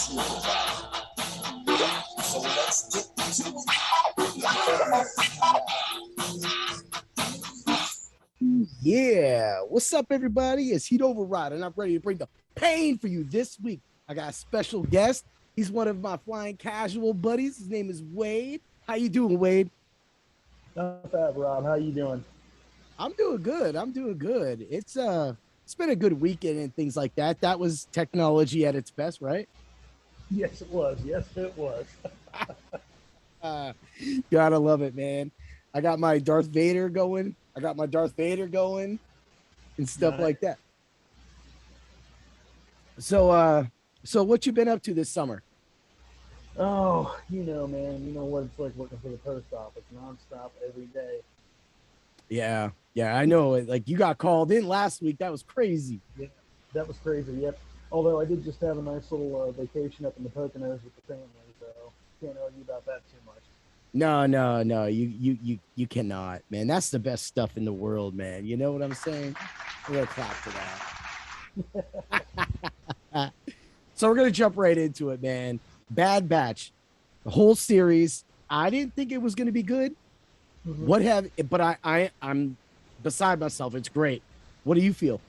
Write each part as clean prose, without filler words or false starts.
So let's get to it. Yeah, what's up, everybody? It's Heat Override, and I'm ready to bring the pain for you this week. I got a special guest. He's one of my flying casual buddies. His name is Wade. How you doing, Wade? Not bad, Rob. How you doing? I'm doing good. I'm doing good. It's been a good weekend and things like that. That was technology at its best, right? Yes, it was. Yes, it was. Uh, Gotta love it, man. I got my Darth Vader going. And stuff Nice. like that. So what you been up to this summer? Oh, man. You know what it's like working for the post office nonstop every day. Yeah, I know it. Like you got called in last week. That was crazy. Yeah, that was crazy. Yep. Although I did just have a nice little vacation up in the Poconos with the family, so can't argue about that too much. No. You cannot, man. That's the best stuff in the world, man. You know what I'm saying? We're gonna clap for that. So we're gonna jump right into it, man. Bad Batch, the whole series. I didn't think it was gonna be good. Hmm. What have but I'm beside myself. It's great. What do you feel?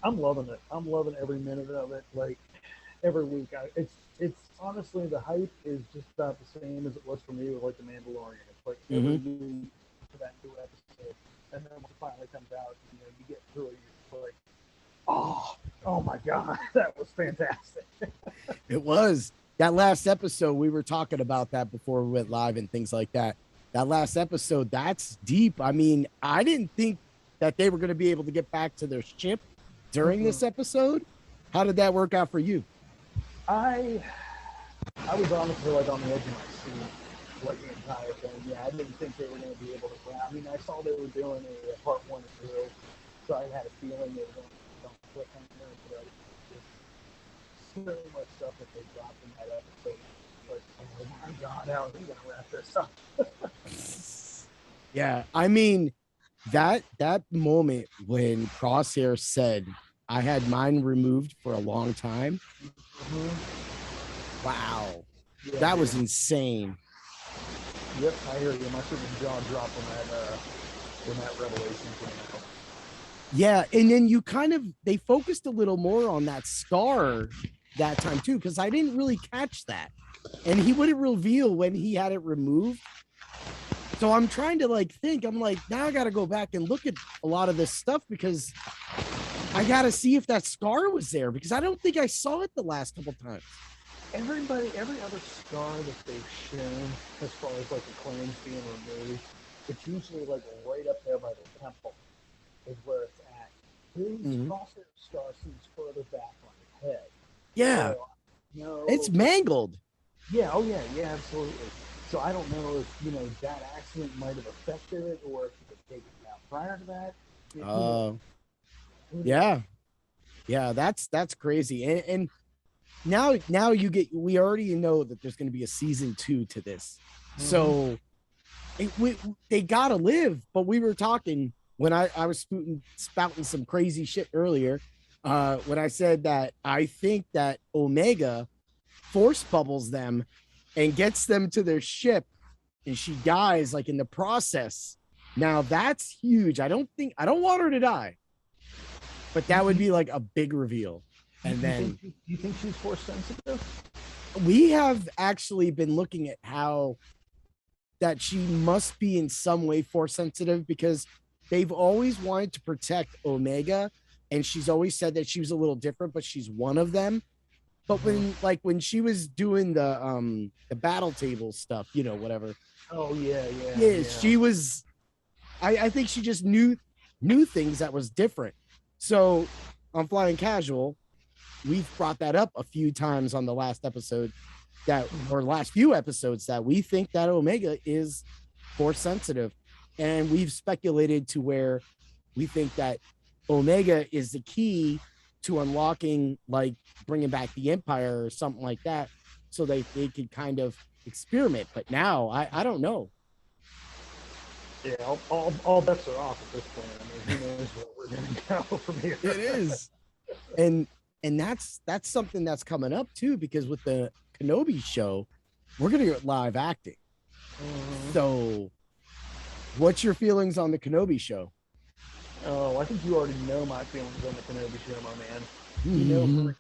I'm loving it. I'm loving every minute of it. Like every week, it's honestly the hype is just about the same as it was for me with like the Mandalorian. It's like every Mm-hmm. week for that new episode, and then when it finally comes out, you get through it, you're like, oh my god, that was fantastic. It was that last episode. We were talking about that before we went live and things like that. That last episode, that's deep. I mean, I didn't think that they were going to be able to get back to their ship during Mm-mm. this episode. How did that work out for you? I I was honestly like on the edge of my seat like the entire thing. Yeah, I didn't think they were going to be able to. I mean, I saw they were doing a part one and two, so I had a feeling they were going to on cliffhanger, but just so much stuff that they dropped in that episode. Like, oh my god, how are we going to wrap this up? Yeah, I mean that moment when Crosshair said, "I had mine removed for a long time." Mm-hmm. Wow, Yeah, that was dude. insane. Yep, I hear you. My freaking jaw dropped when that revelation came out. Yeah, and then you kind of they focused a little more on that scar that time too, because I didn't really catch that. And he wouldn't reveal when he had it removed. So I'm trying to like think. I'm like, now I gotta go back and look at a lot of this stuff because I gotta see if that scar was there because I don't think I saw it the last couple times. Every other scar that they've shown, as far as like the claims being removed, it's usually like right up there by the temple, is where it's at. His Mhm. crosshair scar seems further back on his head. Yeah, So, it's no, like, mangled. yeah, oh yeah, yeah, absolutely. So I don't know if that accident might have affected it, or if he was taken out prior to that. Who knows? Uh, Who knows? yeah, yeah, that's crazy. And now you get we already know that there's going to be a season two to this, Mm-hmm. so they gotta live. But we were talking when I was spouting some crazy shit earlier. When I said that I think that Omega force bubbles them and gets them to their ship, and she dies like in the process. Now that's huge. I don't want her to die, but You, that would you, be like a big reveal. And then you think she's force sensitive? we have actually been looking at how that she must be in some way force sensitive because they've always wanted to protect Omega, and she's always said that she was a little different, but she's one of them. But Mm-hmm. when she was doing the battle table stuff, whatever. Oh yeah, yeah, Yeah, yeah. she was. I think she just knew things that was different. So on Flying Casual, we've brought that up a few times on the last episode that or last few episodes that we think that Omega is force sensitive, and we've speculated to where we think that Omega is the key to unlocking, like bringing back the Empire or something like that, so they could kind of experiment. But now I don't know. Yeah, all bets are off at this point. I mean, who knows where we're going to go from here? It is, and and that's something that's coming up too, because with the Kenobi show, we're gonna get live acting. So, what's your feelings on the Kenobi show? Oh, I think you already know my feelings on the Kenobi show, my man. I You know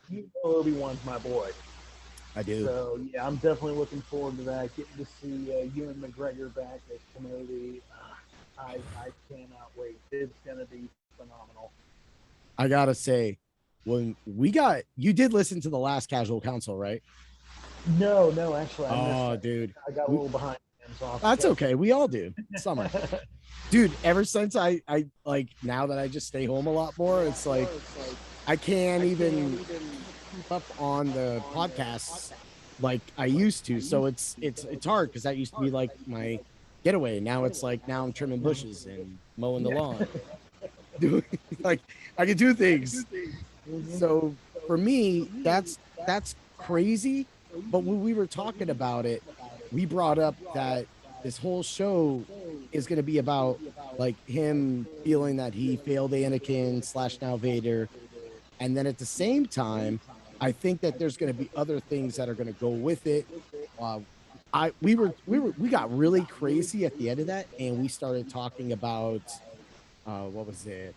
Obi-Wan's my boy. do. So yeah, I'm definitely looking forward to that. Getting to see Ewan McGregor back as Kenobi. I cannot wait. It's gonna be phenomenal. I gotta say, when we got you did listen to the last Casual Council, right? No, no, actually, I missed Oh, that. dude, I got a we, little behind, so I'll have to that's catch okay. We all do. Summer, up. dude. Ever since I like now that I just stay home a lot more, it's like I can't even keep up on the podcasts like I used to. So it's hard because that used to be like my getaway. Now it's like now I'm trimming bushes and mowing the Yeah. lawn. Doing like I can do things. Mhm. So for me, that's crazy. But when we were talking about it, we brought up that this whole show is going to be about like him feeling that he failed Anakin slash now Vader, and then at the same time, I think that there's going to be other things that are going to go with it. Uh, we got really crazy at the end of that, and we started talking about what was it?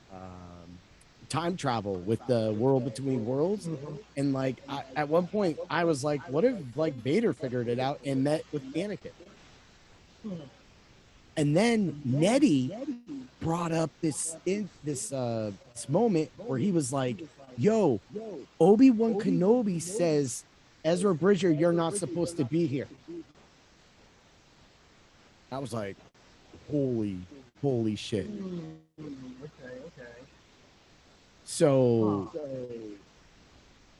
Time travel with the world between worlds. And like at one point, I was like, "What if like Vader figured it out and met with Anakin?" And then Nettie brought up this moment where he was like, "Yo, Obi-Wan Kenobi says, Ezra Bridger, you're not supposed to be here." I was like, holy shit. Okay, okay. So Huh.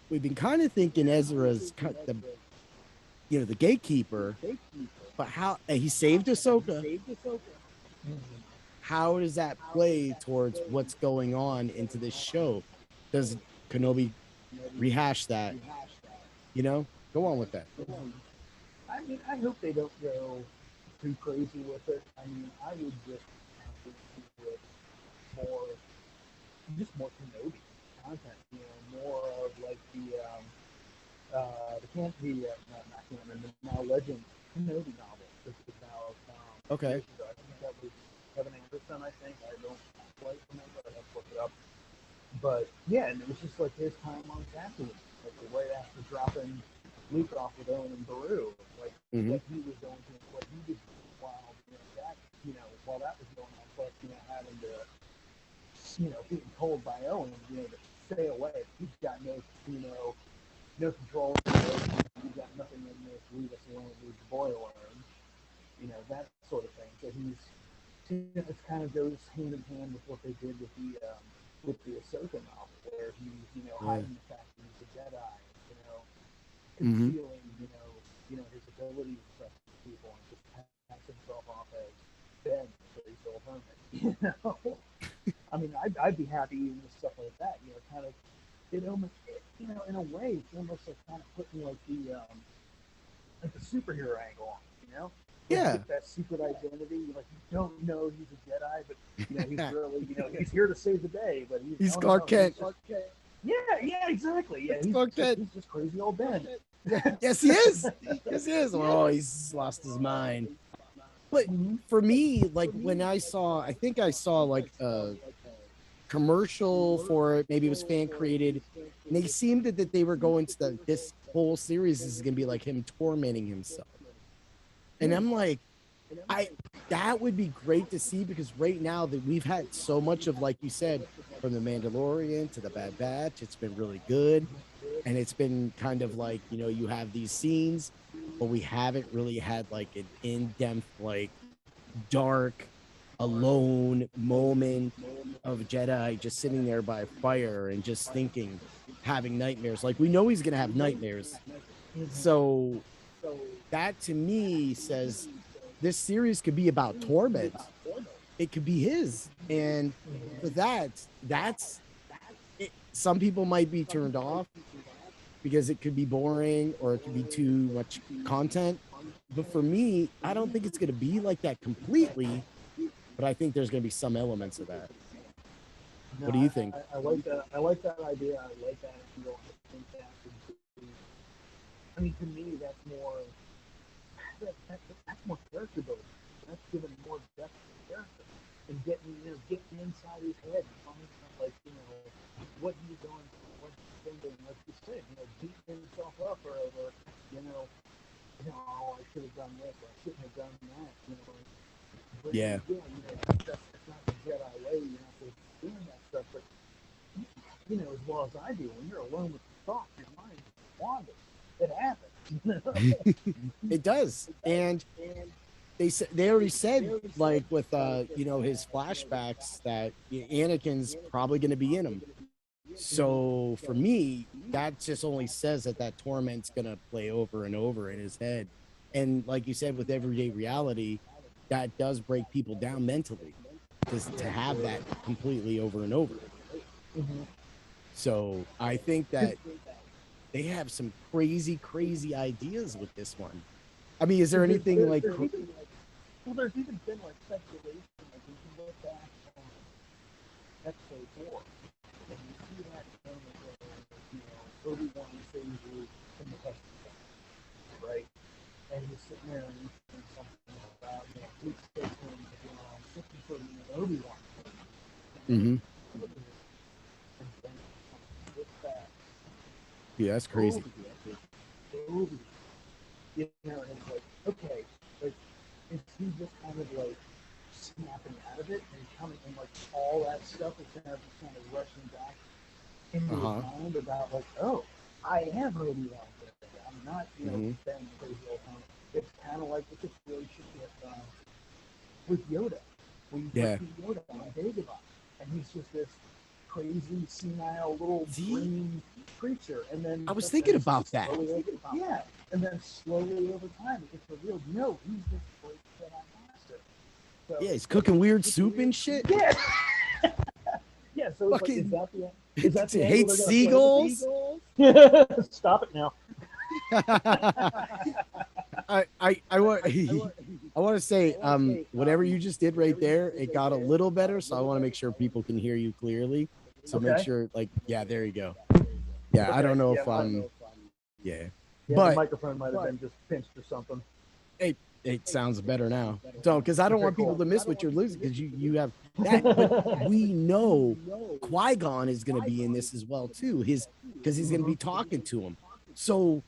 we've been kind of thinking Ezra's the the gatekeeper, but how he saved Ahsoka. How does that play towards what's going on into this show? Does Kenobi rehash that? Go on with that. I mean, I hope they don't go too crazy with it. I mean, I would just have to do it more, just more Kenobi content. More of like the not canon, the now Legend Kenobi novel. This is now Okay. years ago. I think that was Kevin Anderson. I think I don't quite remember. I have to look it up. But yeah, and it was just like his time on Tatooine, like right after dropping Luke off with Owen and Beru, like what Mm-hmm. he was going to, what he was doing while while that was going on, plus having to being told by Owen to stay away. He's got no control. He's got nothing in this. Leave us alone. Leave the boy alone. That sort of thing. So it kind of goes hand in hand with what they did with the Ahsoka novel, where he's Yeah. hiding the fact that he's a Jedi, you know, Mm-hmm. concealing his abilities to trust people and just pass himself off as dead so he's still a hermit. I mean, I'd be happy even with stuff like that. Kind of it almost in a way it's almost like kind of putting like the superhero angle on it, like you Yeah. get that secret identity. Like you don't know he's a Jedi, but he's really he's here to save the day. But he's He's no, no, no. Clark Kent. Yeah, yeah, exactly. Yeah, It's Clark Kent. he's just crazy old Ben. Yeah. Yes, he is. Yes, he is. Oh, he's lost his mind. But Mm-hmm. for me, like when I think I saw like a commercial for it. Maybe it was fan created. And they seemed that they were going to this whole series is going to be like him tormenting himself. And I'm like, I that would be great to see because right now that we've had so much of like you said from the Mandalorian to the Bad Batch, it's been really good, and it's been kind of like you have these scenes, but we haven't really had like an in-depth like dark, alone moment of Jedi just sitting there by a fire and just thinking, having nightmares. Like we know he's gonna have nightmares. So that to me says this series could be about torment. It could be his. And for that's it. Some people might be turned off because it could be boring or it could be too much content. But for me, I don't think it's going to be like that completely, but I think there's going to be some elements of that. No, What do you think? I like that. I like that idea. I like that angle. I think that would be. I mean, to me, that's more character building. That's giving more depth to the character and getting inside his head and finding out like what he's going through, what he's thinking. Like you said, beating himself up or over, you know, oh, I should have done this or I shouldn't have done that. But Yeah. that's not the Jedi way. You have to doing that stuff, but as well as I do, when you're alone with your thoughts, your mind wanders. It happens. It does. And they already said, like, with his flashbacks, that Anakin's probably going to be in him. So for me, that just only says that torment's going to play over and over in his head. And like you said, with everyday reality, that does break people down mentally, to have that completely over and over. Mm-hmm. So I think that they have some crazy ideas with this one. I mean, is there anything like? There's even been like speculation. Like you can look back on episode 4, and you see that moment where Obi-Wan saves Luke in the testing center, right? And he's sitting there and he's saying something about Luke takes him, looking for Obi-Wan. Mm-hmm. And then it comes back. Yeah, that's crazy. Obi. And it's like, okay, like, is he just kind of like snapping out of it and coming, and like all that stuff is kind of rushing back into his mind about like, oh, I am Obi-Wan. I'm not, spending crazy all the time. It's kind of like the situation with Yoda. When you first see Yoda on Dagobah, and he's just this crazy, senile little green creature, and then I was thinking about that. And then slowly over time, it gets revealed. No, he's this great Jedi master. So, yeah, he's cooking weird soup and shit. Yeah. Yeah. So it's fucking, like, is that the hate seagulls? Stop it now. I want to say, whatever you just did right there, it got a little better. So I want to make sure people can hear you clearly. So make sure, like, yeah, there you go. Yeah, I don't know if yeah. But the microphone might have been just pinched or something. It sounds better now. So, because I don't want people to miss what you're losing, because you have that. But we know Qui-Gon is going to be in this as well too. Because he's going to be talking to him. So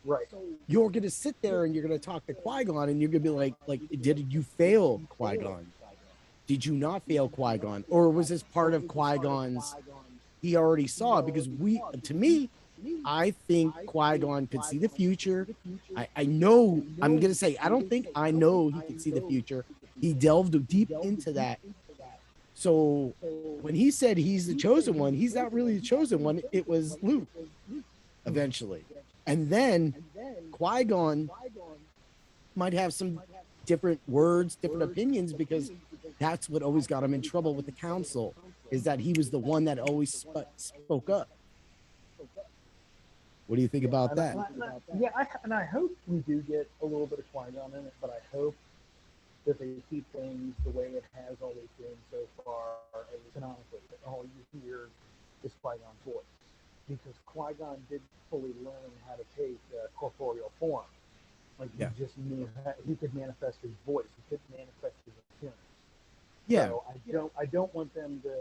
you're going to sit there and you're going to talk to Qui-Gon, and you're going to be like, did you fail Qui-Gon? Did you not fail Qui-Gon, or was this part of Qui-Gon's? He already saw, because to me, I think Qui-Gon could see the future. I know, I'm going to say, I don't think I know he could see the future. He delved deep into that. So when he said he's the chosen one, he's not really the chosen one. It was Luke eventually. And then Qui-Gon might have some different words, different opinions, because that's what always got him in trouble with the council, is that he was the one that always spoke up. What do you think about that? I hope we do get a little bit of Qui-Gon in it, but I hope that they keep things the way it has always been so far, canonically, that all you hear is Qui-Gon's voice. Because Qui-Gon didn't fully learn how to take corporeal form. Like, he just knew he could manifest his voice. He couldn't manifest his appearance. Yeah. So I don't want them to,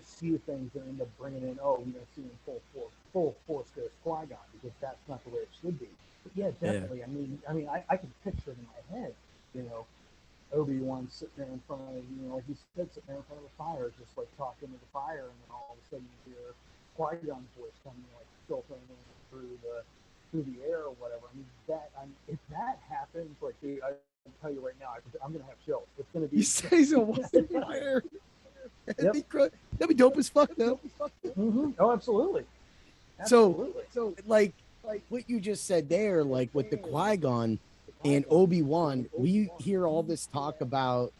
see things and end up bringing in, seeing full force goes Qui-Gon, because that's not the way it should be. But yeah, definitely. Yeah. I can picture it in my head, Obi-Wan sitting there in front of, like he said, sitting there in front of the fire, just like talking to the fire, and then all of a sudden you hear Qui-Gon's voice coming, like filtering in through the air or whatever. If that happens, like, dude, I can tell you right now, I'm gonna have chills. It's gonna be. You say he's a fire. That'd be dope as fuck, though. Mm-hmm. Oh, absolutely. So like what you just said there, like with the Qui-Gon and Obi-Wan, we hear all this talk about,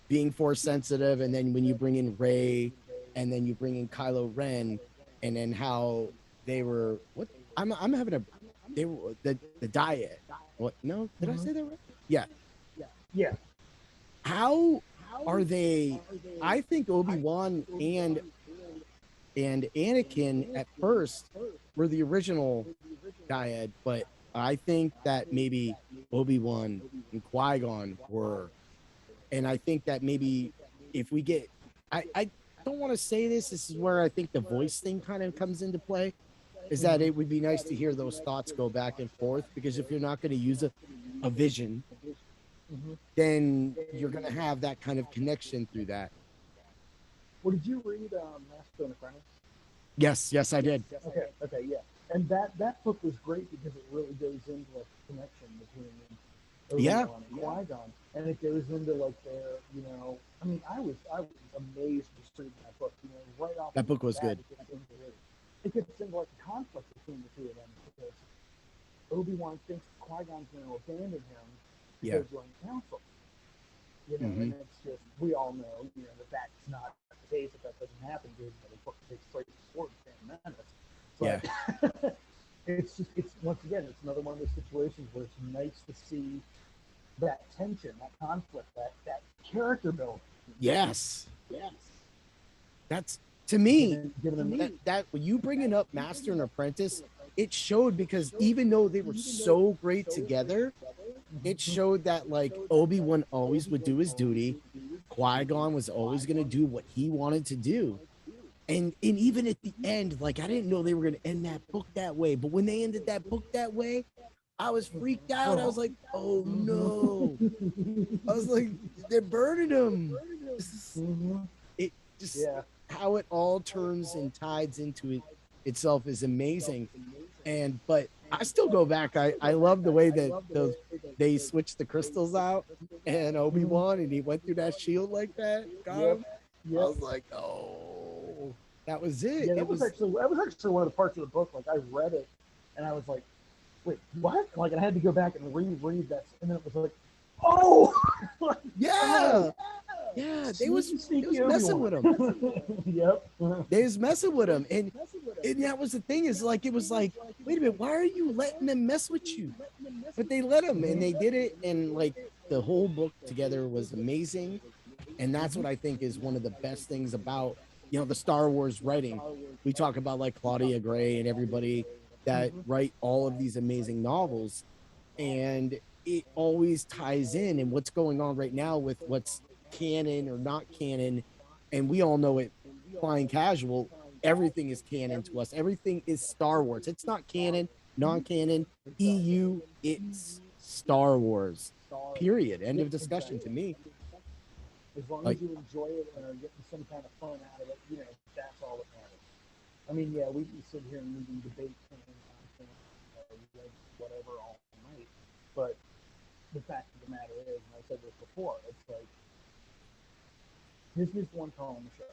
being force sensitive, and then when you bring in Rey, and then you bring in Kylo Ren, and then how they were they were the diet. What? No, did I say that right? Yeah. Yeah. How are they? I think Obi-Wan and Anakin at first were the original dyad, but I think that maybe Obi-Wan and Qui-Gon were. And I think that maybe if we get, I don't want to say this, this is where I think the voice thing kind of comes into play, is that it would be nice to hear those thoughts go back and forth, because if you're not going to use a vision, then you're going to have that kind of connection through that. Well, did you read Master and Apprentice? Yes, I did. Okay, yeah. And that book was great because it really goes into like the connection between Yeah. Obi-Wan and Qui-Gon, and it goes into like their, I mean, I was amazed just reading that book. Right off That the book was bat, good. it gets into like the conflict between the two of them because Obi-Wan thinks Qui-Gon's going to abandon him to Yeah. go join the council. Mm-hmm. And it's just, we all know, that that's not the case, that doesn't happen because the book takes place before the Phantom Menace. Yeah. But it's once again, it's another one of those situations where it's nice to see that tension, that conflict, that character building. Yes. That's, to me, Given that when you bringing up Master and Apprentice, it showed, because even though they were so great together, it showed that like Obi-Wan always would do his duty. Qui-Gon was always going to do what he wanted to do. And even at the end, like I didn't know they were going to end that book that way, but when they ended that book that way, I was freaked out. I was like, oh no. I was like, they're burning him. This is, it just, yeah, how it all turns and tides into it itself is amazing. And but I still go back. I love the way that those they switched the crystals out and Obi-Wan and he went through that shield like that. Got him. I was like, oh, that was it. Yeah, It was that was actually one of the parts of the book. Like I read it, and I was like, "Wait, what?" Like I had to go back and reread that, and then it was like, "Oh, yeah, yeah." They was messing with him. Yep. They was messing with him, and that was the thing, is like it was like, wait a minute, why are you letting them mess with you? But they let him, and they did it, and like the whole book together was amazing. And that's what I think is one of the best things about, the Star Wars writing. We talk about like Claudia Gray and everybody that write all of these amazing novels, and it always ties in and what's going on right now with what's canon or not canon. And we all know it, flying casual, everything is canon to us. Everything is Star Wars. It's not canon, non-canon, EU, it's Star Wars. Period. End of discussion to me. As long as you enjoy it and are getting some kind of fun out of it, that's all that matters. I mean, yeah, we can sit here and we can debate whatever all night, but the fact of the matter is, and I said this before, it's like Disney's the one calling the show.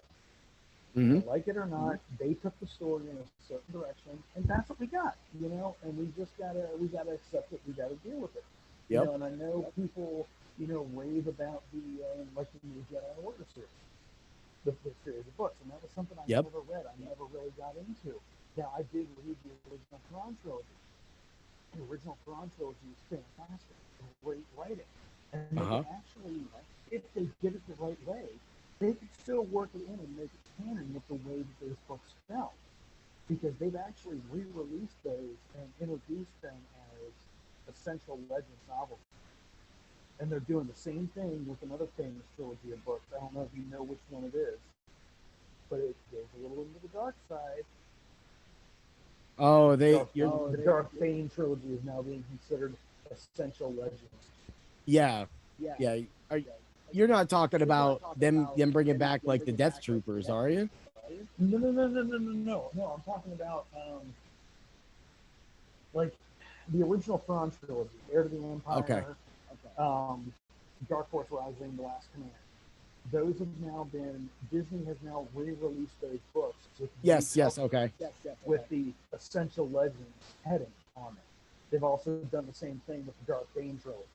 Like it or not, they took the story in a certain direction, and that's what we got, And we just gotta accept it. We gotta deal with it, Yep. And I know people, rave about the like the new Jedi Order series, the series of books, and that was something I never read. I never really got into. Now I did read the original Thrawn trilogy. The original Thrawn trilogy is fantastic, great writing, and they can actually, if they did it the right way, they could still work it in and make it canon with the way that those books felt, because they've actually re-released those and introduced them as essential Legends novels, and they're doing the same thing with another famous trilogy of books. I don't know if you know which one it is, but it goes a little into the dark side. Oh, the Dark Bane trilogy is now being considered essential Legends. Yeah. You're not talking about them bringing back like the Death Troopers, are you? No. I'm talking about like the original Thrawn trilogy, Heir to the Empire, Okay. Dark Force Rising, The Last Command. Those have now been, Disney has now re-released those books. Yes, okay. With the Essential Legends heading on it. They've also done the same thing with the Dark Bane trilogy.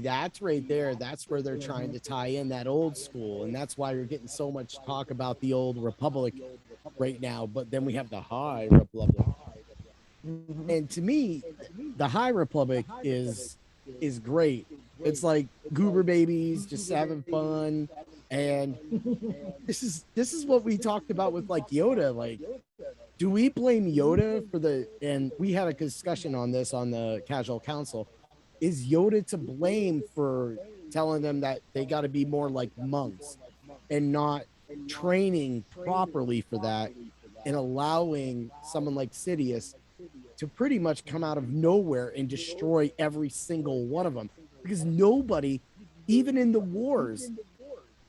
That's right there. That's where they're trying to tie in that old school. And that's why you're getting so much talk about the old Republic right now. But then we have the High Republic. And to me, the High Republic is great. It's like goober babies just having fun. And this is what we talked about with like Yoda. Like, do we blame Yoda for the, and we had a discussion on this on the casual council, is Yoda to blame for telling them that they got to be more like monks and not training properly for that, and allowing someone like Sidious to pretty much come out of nowhere and destroy every single one of them? Because nobody, even in the wars,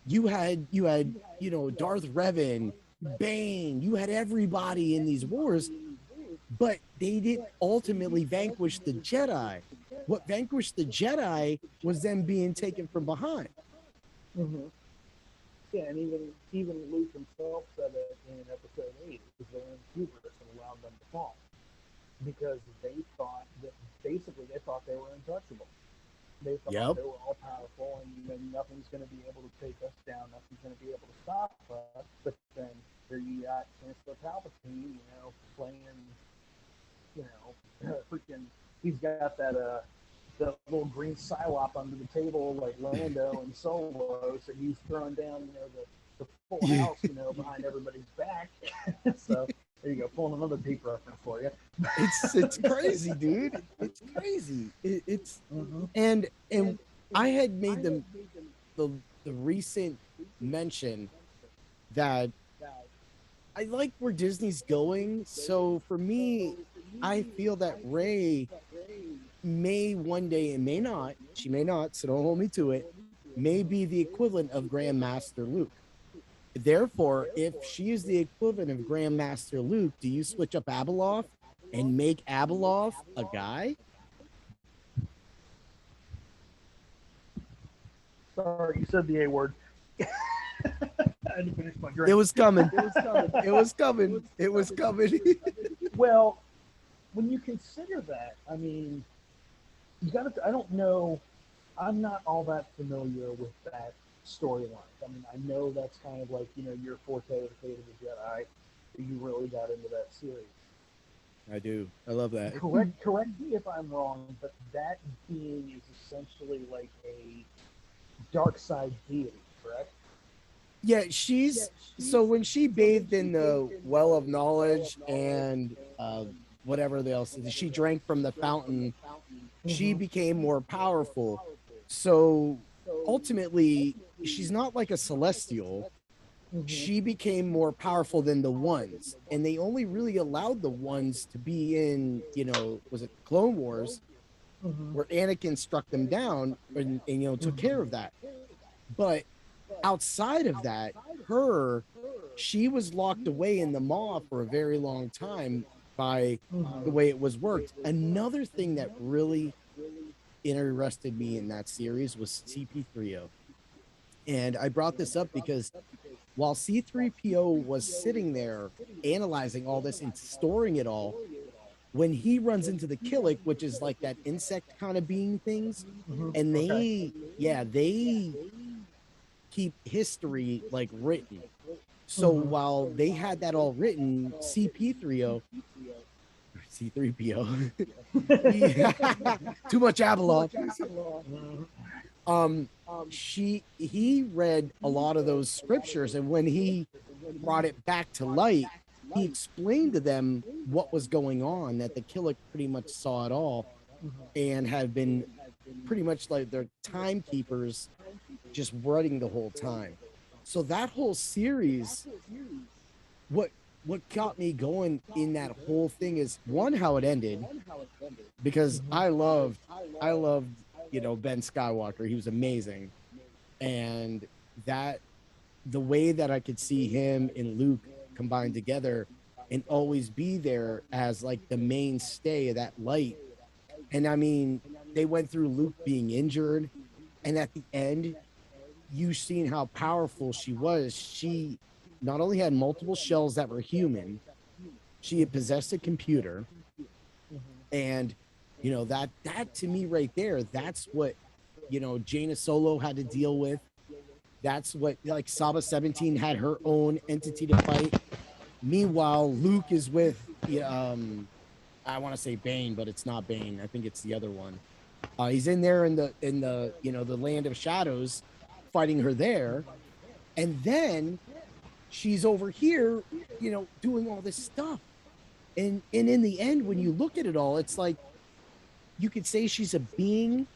you had Darth Revan, Bane, you had everybody in these wars, but they didn't ultimately vanquish the Jedi. What vanquished the Jedi was them being taken from behind. Mm-hmm. Yeah, and even Luke himself said it in Episode 8. It was their own hubris and allowed them to fall because they thought that basically they thought they were untouchable. They thought Yep. they were all powerful and nothing's going to be able to take us down. Nothing's going to be able to stop us. But then here you got Chancellor Palpatine, playing, freaking. He's got that little green Psylop under the table like Lando and Solo, so he's throwing down, the full house, behind everybody's back. So there you go, pulling another peep reference for you. It's crazy, dude. It's crazy. It's Mm-hmm. and I had made the recent mention that I like where Disney's going. So for me, I feel that Rey may one day, and may not, she may not, so don't hold me to it, may be the equivalent of Grandmaster Luke. Therefore, if she is the equivalent of Grandmaster Luke, do you switch up Abeloth and make Abeloth a guy? Sorry, you said the A word. I had to finish my drink. It was coming. It was coming. It was coming. It was coming. Well, when you consider that, I mean, you got to. I don't know. I'm not all that familiar with that storyline. I mean, I know that's kind of like your forte of the Fate of the Jedi. You really got into that series. I do. I love that. Correct me if I'm wrong, but that being is essentially like a dark side deity, correct? Yeah, so when she bathed in the well of knowledge and whatever else, she drank from the fountain, she Mm-hmm. became more powerful. So ultimately, she's not like a celestial. Mm-hmm. She became more powerful than the ones, and they only really allowed the ones to be in, was it Clone Wars, Mm-hmm. where Anakin struck them down and took care of that. But outside of that, she was locked away in the maw for a very long time by the way it was worked. Another thing that really interested me in that series was CP3O. And I brought this up because while C3PO was sitting there analyzing all this and storing it all, when he runs into the Killick, which is like that insect kind of being things, Mm-hmm. and Okay. they keep history like written. So Mm-hmm. while they had that all written, C3PO, too much Abeloth. Mm-hmm. um he read a lot of those scriptures, and when he brought it back to light, he explained to them what was going on, that the Killick pretty much saw it all and have been pretty much like their timekeepers, just running the whole time. So that whole series, what got me going in that whole thing is, one, how it ended, because I loved Ben Skywalker. He was amazing. And that, the way that I could see him and Luke combined together and always be there as like the mainstay of that light. And I mean, they went through Luke being injured, and at the end, you seen how powerful she was. She not only had multiple shells that were human, she had possessed a computer, and that to me right there, that's what Jaina Solo had to deal with. That's what, like, Saba 17 had her own entity to fight. Meanwhile, Luke is with I want to say Bane, but it's not Bane. I think it's the other one. He's in there in the the land of shadows, fighting her there, and then she's over here, doing all this stuff. And in the end, when you look at it all, it's like you could say she's a being,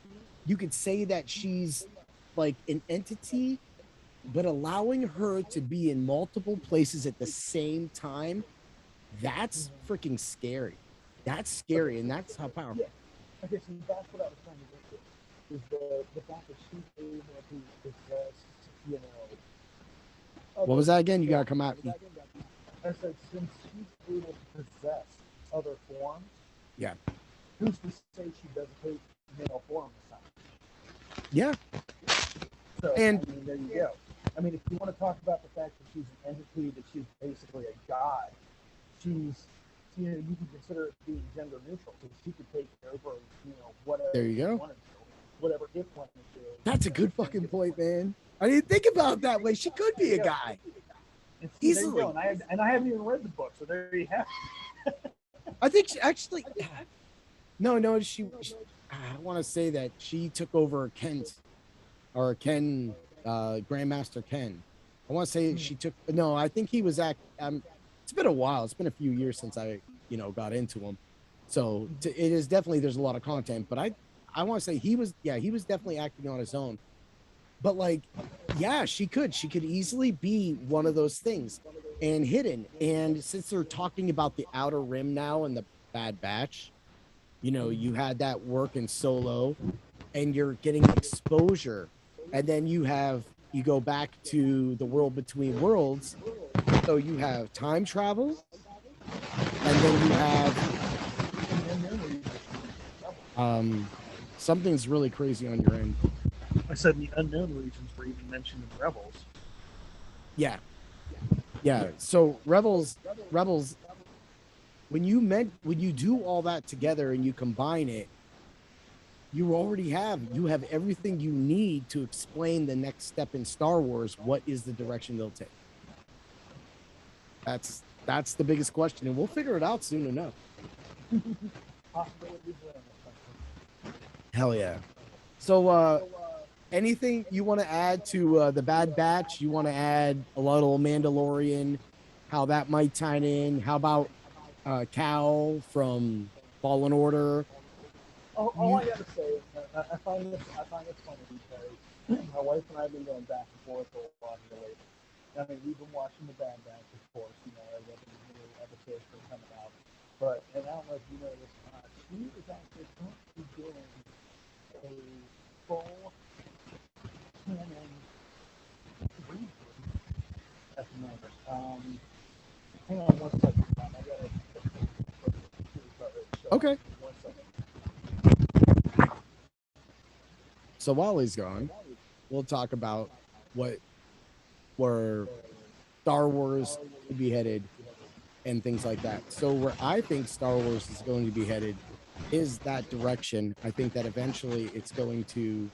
you could say that she's like an entity, but allowing her to be in multiple places at the same time, that's freaking scary. That's Okay, scary, and that's how powerful. yeah. Okay, so that's what I was trying to get to. Is the fact that she's able to possess, you know, What other was that again? You gotta come forms. out. I said, since she's able to possess other forms, Yeah. who's to say she doesn't take male form this time? Yeah. So, And I mean, there you go. I mean, if you want to talk about the fact that she's an entity, that she's basically a god, she's, you can consider it being gender neutral, because she could take over, whatever there you she go. wanted to, whatever it wanted to, That's a good at any fucking given point, point. man. I didn't think about it that way. She could There be you a go. guy And see, there you go. easily. And I haven't even read the book, so there you have it. I think she actually. No, she I want to say that she took over Kent or Ken, Grandmaster Ken. I want to say she took. No, I think he was at. It's been a while. It's been a few years since I, got into him. So it is definitely there's a lot of content, but I want to say he was. Yeah, he was definitely acting on his own. But like, yeah, she could easily be one of those things and hidden. And since they're talking about the Outer Rim now and the Bad Batch, you had that work in Solo, and you're getting exposure, and then you go back to the world between worlds, so you have time travel, and then you have um something's really crazy on your end. I said the unknown regions were even mentioned in Rebels. Yeah, yeah. So rebels, when you do all that together and you combine it, you have everything you need to explain the next step in Star Wars. What is the direction they'll take? That's the biggest question, and we'll figure it out soon enough. Possibilities are Hell yeah. So anything you want to add to the Bad Batch? You want to add a little Mandalorian, how that might tie in? How about Cal from Fallen Order? all You I gotta say is I find this funny because my wife and I have been going back and forth a lot lately. I mean, we've been watching the Bad Batch, of course. Every new episode's been coming out. But and I don't know if you know this or not. She is actually currently doing a full canon reboot at the moment. Hang on one second, Tom. I gotta show up. okay? One second. So while he's gone, we'll talk about what where Star Wars could be headed and things like that. So where I think Star Wars is going to be headed is that direction. I think that eventually it's going to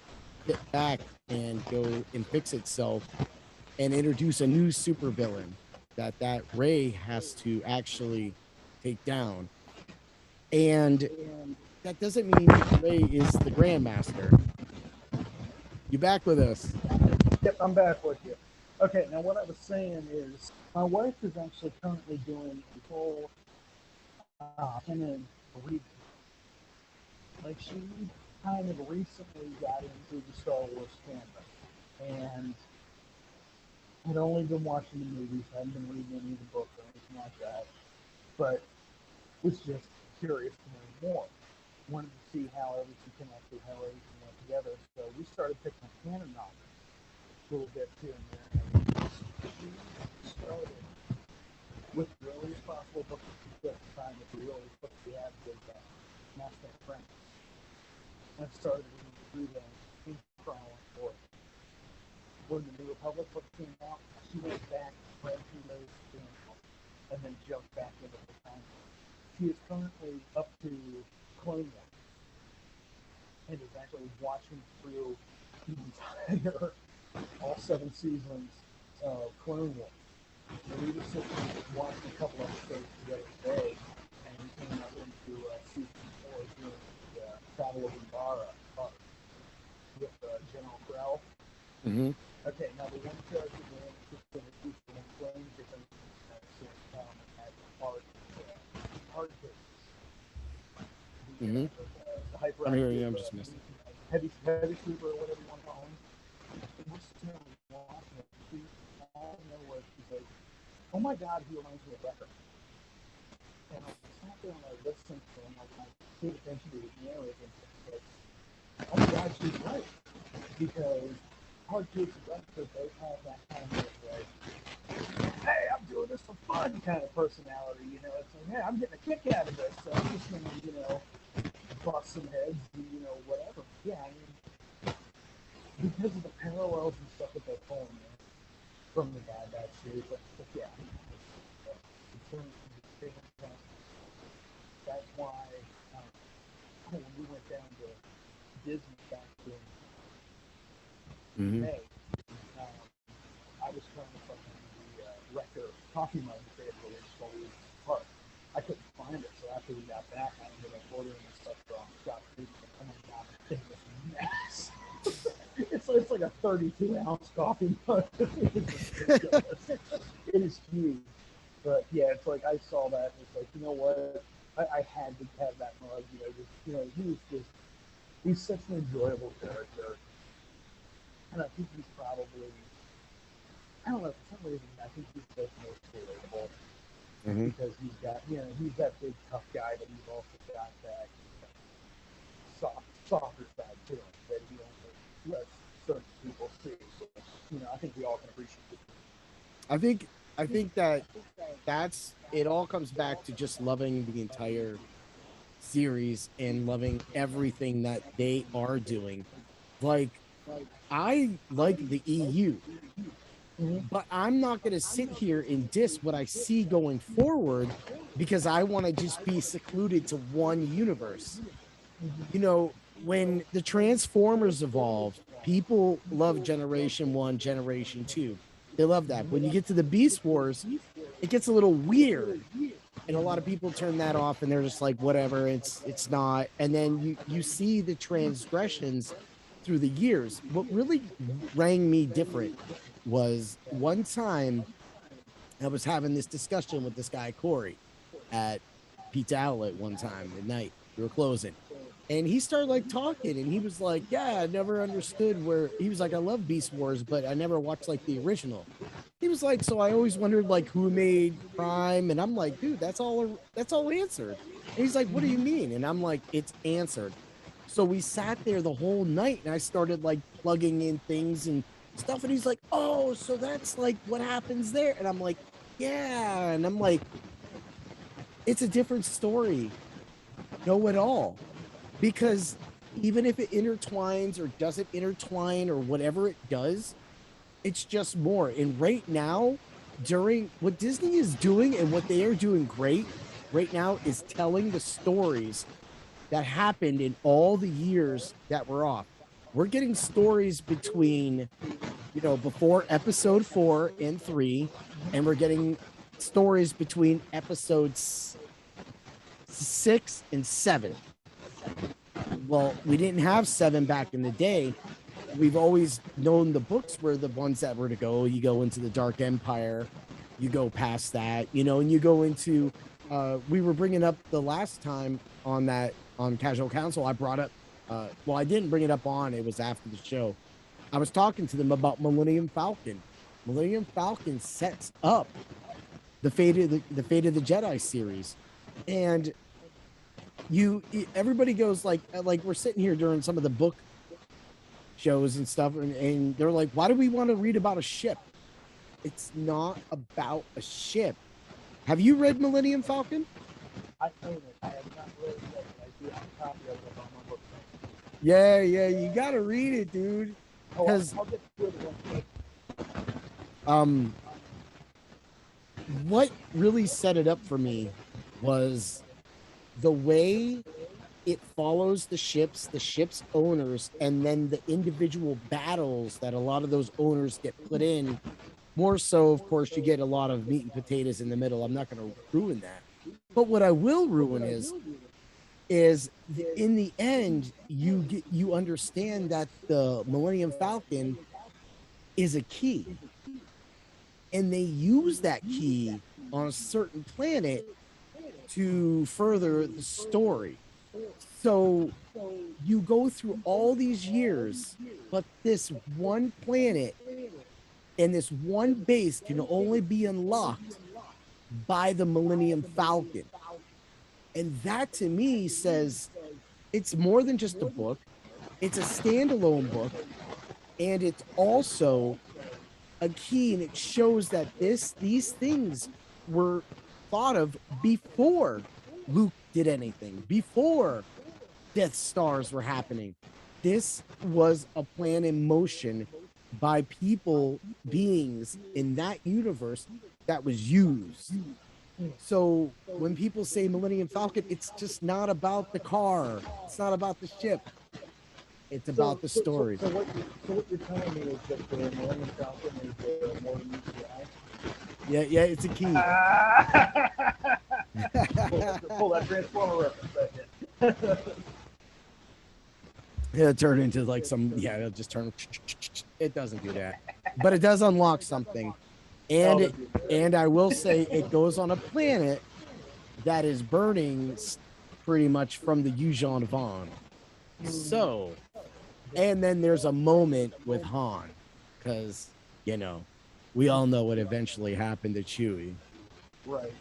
get back and go and fix itself and introduce a new supervillain that Ray has to actually take down. And that doesn't mean Ray is the Grandmaster. You back with us? Yep, I'm back with you. Okay, now what I was saying is my wife is actually currently doing a full canon reboot. Like she kind of recently got into the Star Wars fandom and had only been watching the movies, hadn't been reading any of the books or anything like that, but was just curious to know more. Wanted to see how everything connected, how everything went together. So we started picking up canon novels little bit here and there. And she started with the earliest possible book at the time. With the earliest book we had was Master of Friends. And I started reading through them in chronological order. When the New Republic book came out, she went back, read through those channels, and then jumped back into the time. She is currently up to Clone Wars and is actually watching through the entire all 7 seasons of Clone Wars. And we were sitting watching a couple episodes the other day, and we came up into season 4 during the Battle of Umbara. with General Krell. Mm-hmm. Okay, now the one character name is just going to keep the one flame different at hard cases. Mm-hmm. The I'm hearing hyperactive you. I'm just missing. heavy sleeper or whatever you want to call him. And we're sitting there watching it. She, out of nowhere, she's like, "Oh my God, he reminds me of Wrecker." And I sat there and I listened to him. I paid attention to his narrative, and it's like, "Oh my God, she's right." Because hard cases of Wrecker, they have that kind of like, "Hey, I'm doing this for fun" kind of personality. You know, it's like, "Hey, I'm getting a kick out of this. So I'm just gonna, bust some heads, and, whatever." Yeah, I mean, because of the parallels and stuff that they're pulling in from the Bad Batch series, but yeah, in terms of the statement that's why when we went down to Disney back in Mm-hmm. May, um, I was trying to find the Wrecker coffee mug that they had released while we were in the park. I couldn't find it, so after we got back, I ended up ordering this stuff from Scott Creek. Oh my God, the thing was a mess. It's like a 32-ounce coffee mug. It's ridiculous. It is huge. But yeah, it's like I saw that and it's like, you know what? I had to have that mug, he's such an enjoyable character. And I think he's probably, I don't know, for some reason I think he's the most relatable Mm-hmm. because he's that big tough guy, but he's also got that softer side to him that he only lets certain people see. So, I think we all can appreciate it. I think I think that that's it. All comes back to just loving the entire series and loving everything that they are doing. Like, I like the EU, Mm-hmm. but I'm not going to sit here and diss what I see going forward because I want to just be secluded to one universe. You know, when the Transformers evolved, people love Generation 1, Generation 2. They love that. When you get to the Beast Wars, it gets a little weird. And a lot of people turn that off and they're just like, whatever, it's not. And then you see the transgressions through the years. What really rang me different was one time I was having this discussion with this guy Corey at Pizza Outlet one time at night. We were closing, and he started like talking, and he was like, "Yeah, I never understood where." He was like, "I love Beast Wars, but I never watched like the original." He was like, "So I always wondered like who made Prime," and I'm like, "Dude, that's all answered." And he's like, "What do you mean?" And I'm like, "It's answered." So we sat there the whole night, and I started like plugging in things and stuff, and he's like, "Oh, so that's like what happens there," and I'm like, "Yeah," and I'm like, "It's a different story, know it all," because even if it intertwines or doesn't intertwine or whatever it does, it's just more. And right now, during what Disney is doing and what they are doing great right now is telling the stories that happened in all the years that were off. We're getting stories between, before episode 4 and 3, and we're getting stories between episodes 6 and 7. Well, we didn't have 7 back in the day. We've always known the books were the ones that were to go. You go into the Dark Empire, you go past that, and you go into. We were bringing up the last time on Casual Council. I brought up. Well, I didn't bring it up on. It was after the show. I was talking to them about Millennium Falcon. Millennium Falcon sets up the Fate of the Jedi series, and everybody goes like we're sitting here during some of the book shows and stuff, and they're like, why do we want to read about a ship? It's not about a ship. Have you read Millennium Falcon? I own it. I have not read it yet, but I do have a copy of it on my book. Yeah, you gotta read it, dude. Oh, Because I'll get to it real quick. um what really set it up for me was the way it follows the ship's owners, and then the individual battles that a lot of those owners get put in. More so, of course, you get a lot of meat and potatoes in the middle. I'm not going to ruin that. But what I will ruin is is in the end you understand that the Millennium Falcon is a key, and they use that key on a certain planet to further the story. So you go through all these years, but this one planet and this one base can only be unlocked by the Millennium Falcon. And that to me says it's more than just a book, it's a standalone book, and it's also a key, and it shows that these things were thought of before Luke did anything, before Death Stars were happening. This was a plan in motion by people, beings in that universe that was used. So when people say Millennium Falcon, it's just not about the car. It's not about the ship. It's about the story. So what you're telling me is that the Millennium Falcon is more than UCI? Yeah, it's a key. Pull that Transformer reference right there. It'll turn into like some, yeah, it'll just turn. It doesn't do that, but it does unlock something. And I will say it goes on a planet that is burning pretty much from the Yuuzhan Vong. So, and then there's a moment with Han, because we all know what eventually happened to Chewie. Right.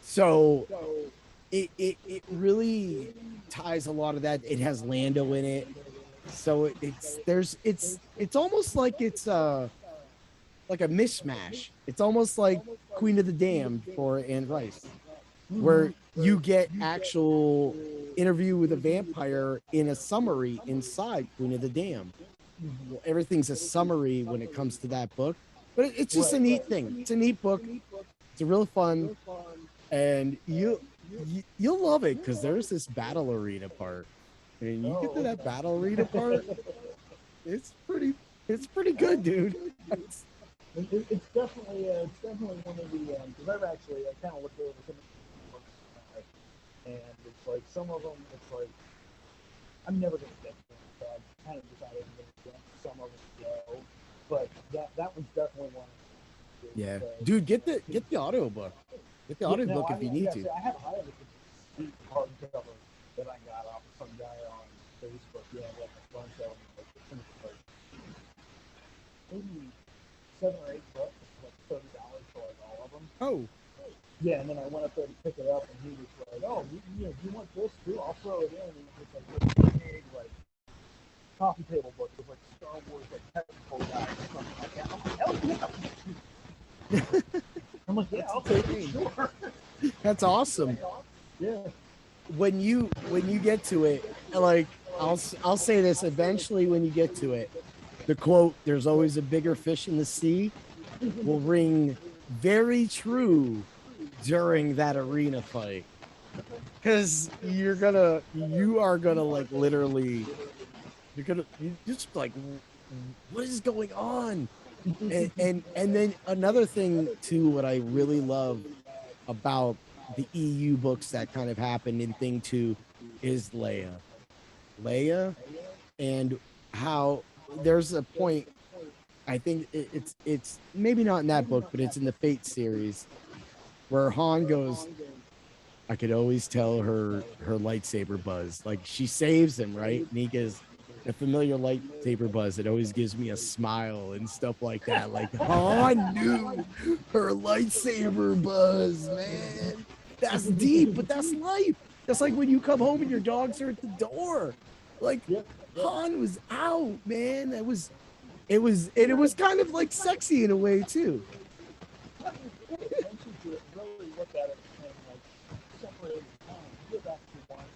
So it really ties a lot of that. It has Lando in it, so it's almost like it's like a mishmash. It's almost like Queen of the Damned for Anne Rice, where you get actual interview with a vampire in a summary inside Queen of the Damned. Well, everything's a summary when it comes to that book, but it's just a neat thing. It's a neat book. It's a real fun, and you'll love it because there's this battle arena part, and you get to that battle arena part, it's pretty good, dude. It's definitely one of the because I kind of looked over some of the books and it's like some of them it's like I'm never gonna get to them, so I kind of decided I'm gonna let some of them go, but that one's definitely one. Yeah, dude, get the audiobook. Get the audiobook if you need to. I have a sweet hardcover that I got off of some guy on Facebook. Yeah, like a bunch of them, like maybe $7 or $8, like $30 for like all of them. Oh. Yeah, and then I went up there to pick it up, and he was like, "Oh, you want this too? I'll throw it in." And it's like this big, like coffee table book with like Star Wars, like technical guys or something like that. I'm like, "Hell yeah!" I'm like, "Yeah, I'll take it, sure." That's awesome. Yeah. When you get to it, like I'll say this eventually when you get to it, the quote, "There's always a bigger fish in the sea," will ring very true during that arena fight, because you are gonna like literally you just like, what is going on? And then another thing too, what I really love about the EU books that kind of happened in Thing 2 is Leia, and how there's a point, I think it's maybe not in that book, but it's in the Fate series, where Han goes, "I could always tell her lightsaber buzz." Like she saves him, right? And he goes, "The familiar lightsaber buzz, it always gives me a smile," and stuff like that. Like Han knew her lightsaber buzz, man. That's deep, but that's life. That's like when you come home and your dogs are at the door. Like Han was out, man. It was kind of like sexy in a way too. Really look at it and like separate time. You go back to one,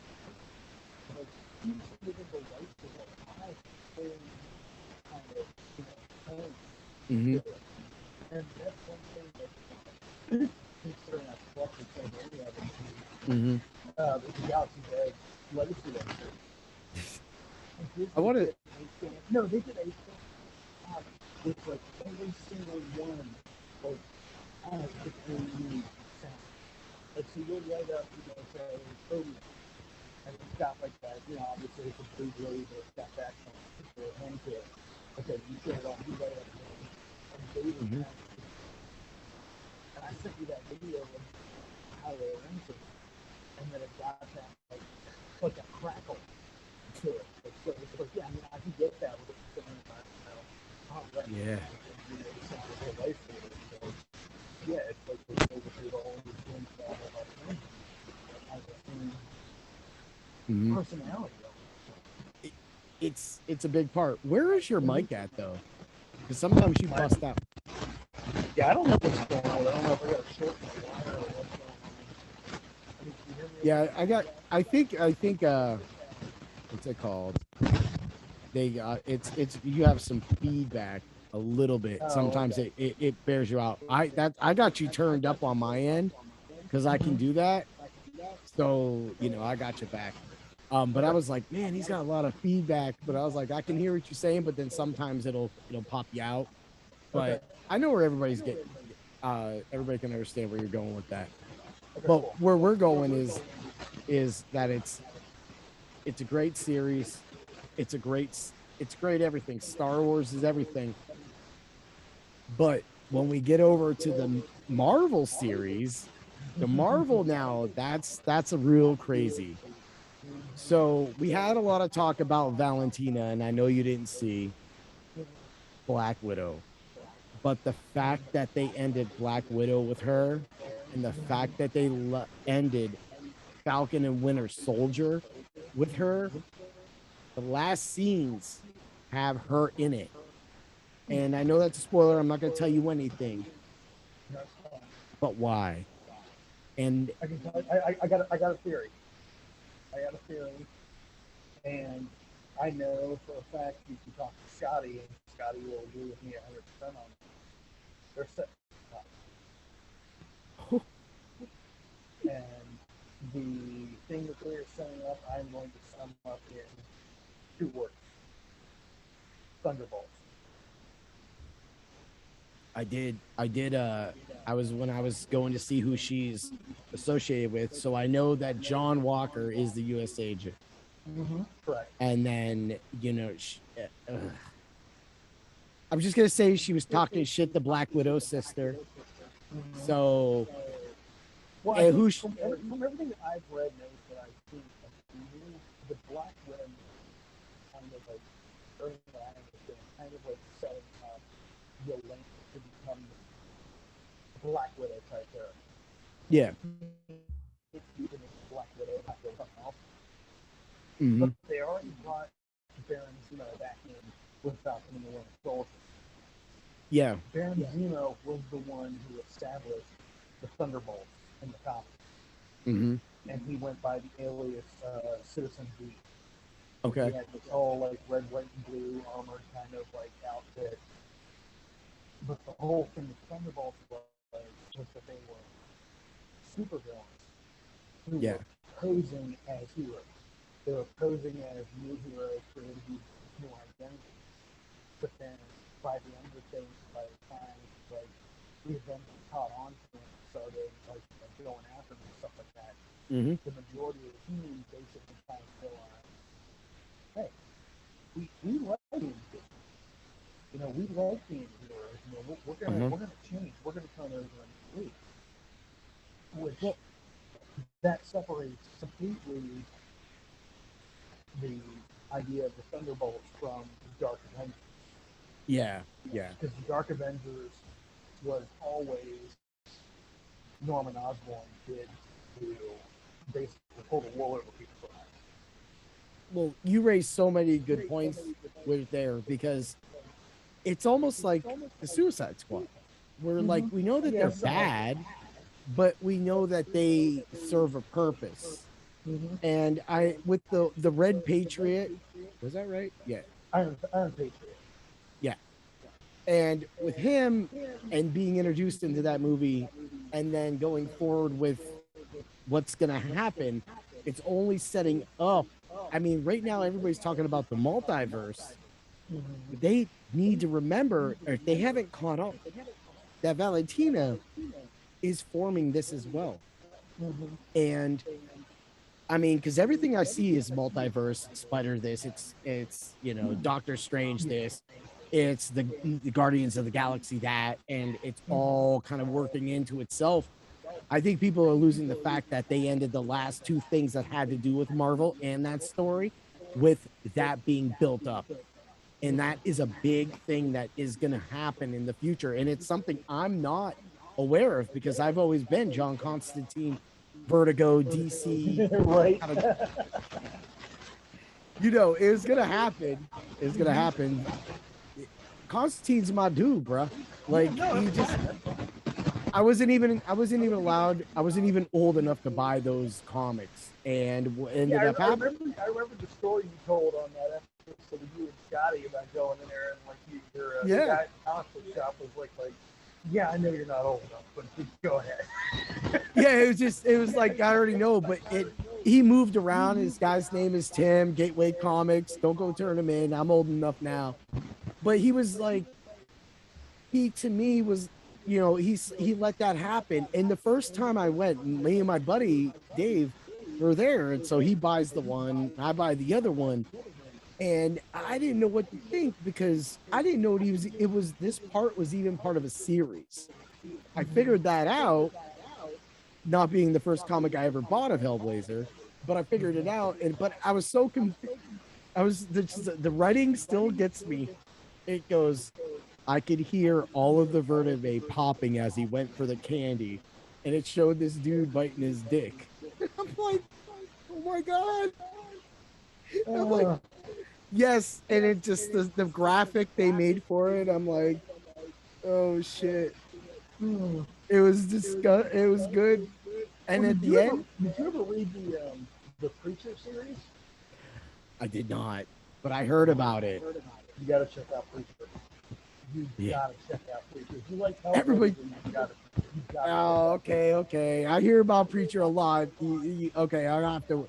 like each individual lightsaber has its own kind of tone. Mm-hmm. And that's one thing that considering I've collected so many of them, Mm-hmm. the Galaxy's Edge Legacy Edition. I want to. No, they did a it's like every single one like has its own unique sound. Like so you'll write up, say, Cody, and it's got like that, obviously it's a blue blade, but it's got that particular hand to it. But then you turn it on, you light up and Vader Mm-hmm. and I sent you that video of how they rinse it, and then it got that like a crackle to it. So it's like, yeah, I mean, I can get that with the same hot wet Yeah. the lightsaber. So yeah, it's like they overthrew the whole thing that has the same Mm-hmm. personality. It, it's a big part. Where is your mic at though? Because sometimes you bust out. Yeah, I don't know what's going on. I don't know if I got a short wire or what's going on. I mean, can you hear me? Yeah, I think what's it called? They it's you have some feedback a little bit. Oh, Sometimes okay. it bears you out. I got you turned up on my end because I can do that. So, I got you back. But I Okay. was like, man, he's got a lot of feedback. But I was like, I can hear what you're saying, but then sometimes it'll pop you out. Okay. But I know where everybody's getting everybody can understand where you're going with that. Okay, But cool. where we're going is that it's a great series. It's a great it's great everything. Star Wars is everything. But when we get over to the Marvel series, the Marvel now, that's a real crazy. So we had a lot of talk about Valentina, and I know you didn't see Black Widow, but the fact that they ended Black Widow with her, and the fact that they ended Falcon and Winter Soldier with her, the last scenes have her in it. And I know that's a spoiler. I'm not going to tell you anything, That's fine. but why? And I can tell. I got a theory. I got a theory, and I know for a fact you can talk to Scotty, and Scotty will agree with me 100% on it. They're set up, and the thing that they're setting up, I'm going to sum up in two words: Thunderbolts. I did I was when I was going to see who she's associated with, so I know that John Walker is the US agent. Mm-hmm. Correct. And then, I'm just going to say she was talking shit to Black Widow's sister. Mm-hmm. So, Well, I and think who from everything that I've read and everything that I've seen, the Black Widow kind of like, early that I understand, kind of like setting up Yolanda to become the Black Widow type character. yeah. It's even Black Widow, not something else. Hmm. But they already brought Baron Zemo back in with Falcon and the Winter Soldier. Yeah. Baron Zemo was the one who established the Thunderbolts in the comics, Hmm. and he went by the alias Citizen B. He Okay. had this whole like red, white, and blue armored kind of like outfit. But the whole thing with Thunderbolts was that they were supervillains who Yeah. were posing as heroes. They were posing as new heroes creating these new identities. But then by the end of things, by the time like the Avengers caught on to them and started like going after them and stuff like that, Hmm. the majority of the team basically kind of realized, hey, we like being good. We like being heroes. Uh-huh. We're gonna change. We're gonna turn over a new leaf, which Well, that separates completely the idea of the Thunderbolts from the Dark Avengers. yeah. Yeah. Because the Dark Avengers was always Norman Osborn did to basically pull the wool over people's eyes. Well, you raised so many good points with there because it's almost like the Suicide Squad. We're like, Mm-hmm. we know that they're Yes. bad, but we know that they serve a purpose. Mm-hmm. And I with the Red Patriot, was that right? Yeah. Iron Patriot. Yeah. And with him and being introduced into that movie and then going forward with what's going to happen, it's only setting up. I mean, right now everybody's talking about the multiverse. Mm-hmm. They need to remember, or if they haven't caught up, that Valentina is forming this as well. Mm-hmm. And I mean, because everything I see is multiverse, Spider this, it's Doctor Strange this, it's the Guardians of the Galaxy that, and it's all kind of working into itself. I think people are losing the fact that they ended the last two things that had to do with Marvel and that story with that being built up. And that is a big thing that is going to happen in the future. And it's something I'm not aware of because I've always been John Constantine, Vertigo, DC. Right. Kind of, it's going to happen. It's going to happen. Constantine's my dude, bro. Like he just I wasn't even old enough to buy those comics. And what ended up happening. I remember the story you told on that episode of you and Scotty about going in there and like your the guy at the comic book shop was like, yeah, I know you're not old enough, but go ahead. Yeah, it was like I already know, but he moved around. His guy's name is Tim, Gateway Comics. Don't go turn him in. I'm old enough now. But he was like, he to me was, he let that happen. And the first time I went, me and my buddy Dave were there, and so he buys the one, I buy the other one, and I didn't know what to think because I didn't know this part was even part of a series. I figured that out, not being the first comic I ever bought of Hellblazer, but I figured it out. But I was so confused. The writing still gets me. It goes, I could hear all of the vertebrae popping as he went for the candy, and it showed this dude biting his dick. I'm like, oh my god! I'm like, yes, and it just the graphic they made for it. I'm like, oh shit! It was disgust. It was good, and Well, at the end, did you ever read the Preacher series? I did not, but I heard about it. You got to check out Preacher. You gotta check out Preacher. If you like Hellblazer, Everybody. you gotta Oh, okay. I hear about Preacher a lot. Okay, I have to.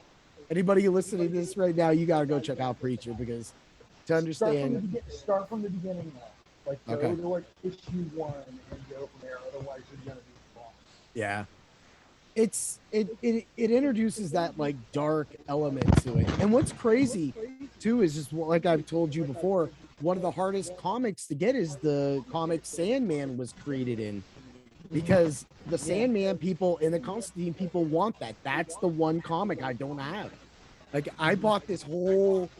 Anybody listening to this right now, you got to go check out Preacher because to understand. Start from the beginning now. Like go to like issue 1 and go from there. Otherwise, you're gonna be lost. Yeah, it introduces that like dark element to it. And what's crazy too is just like I've told you before, one of the hardest comics to get is the comic Sandman was created in, because the Sandman people and the Constantine people want that. That's the one comic I don't have. Like I bought this whole,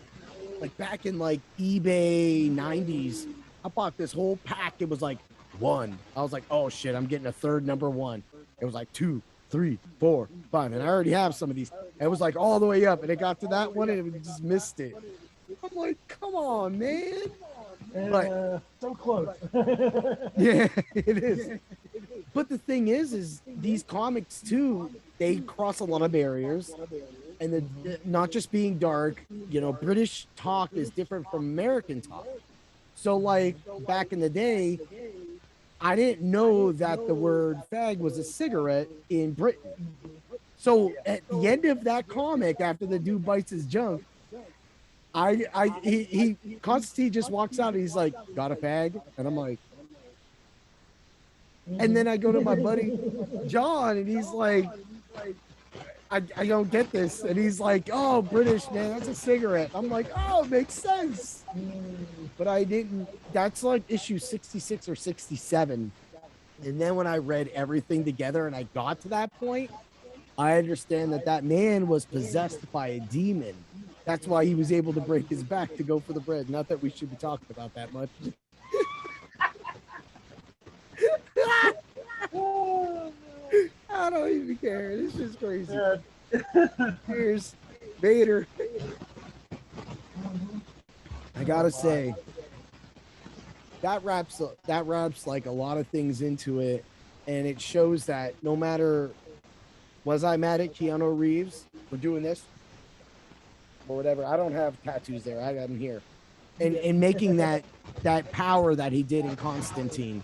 like back in like eBay 90s, I bought this whole pack. It was like 1. I was like, oh shit, I'm getting a third number 1. It was like 2, 3, 4, 5, and I already have some of these. It was like all the way up, and it got to that one, and it just missed it. I'm like, come on, man. But so close. Yeah, it is. But the thing is these comics too, they cross a lot of barriers, and not just being dark. British talk is different from American talk. So, like back in the day, I didn't know that the word fag was a cigarette in Britain. So at the end of that comic, after the dude bites his junk, Constantine just walks out and he's like, got a fag? And I'm like, and then I go to my buddy John and he's like, I don't get this. And he's like, oh, British, man, that's a cigarette. I'm like, oh, it makes sense. But I didn't, that's like issue 66 or 67. And then when I read everything together and I got to that point, I understand that man was possessed by a demon. That's why he was able to break his back to go for the bread. Not that we should be talking about that much. I don't even care. This is crazy. Here's Vader. I gotta say, that wraps like a lot of things into it, and it shows that no matter, was I mad at Keanu Reeves for doing this or whatever? I don't have tattoos there. I got them here, and making that power that he did in Constantine.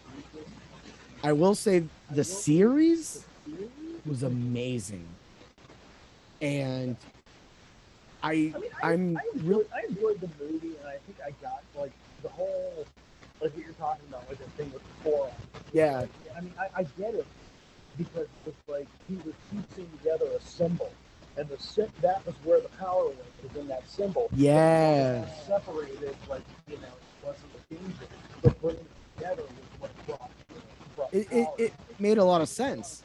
I will say the series was amazing, and I enjoyed the movie, and I think I got like the whole, like what you're talking about, like the thing with the forearm. Yeah. I mean, I get it because it's like he was piecing together a symbol. and that was where the power was in that symbol. But once Yeah. they separated, like it wasn't the danger, but bringing it together was what brought power. It made a lot of sense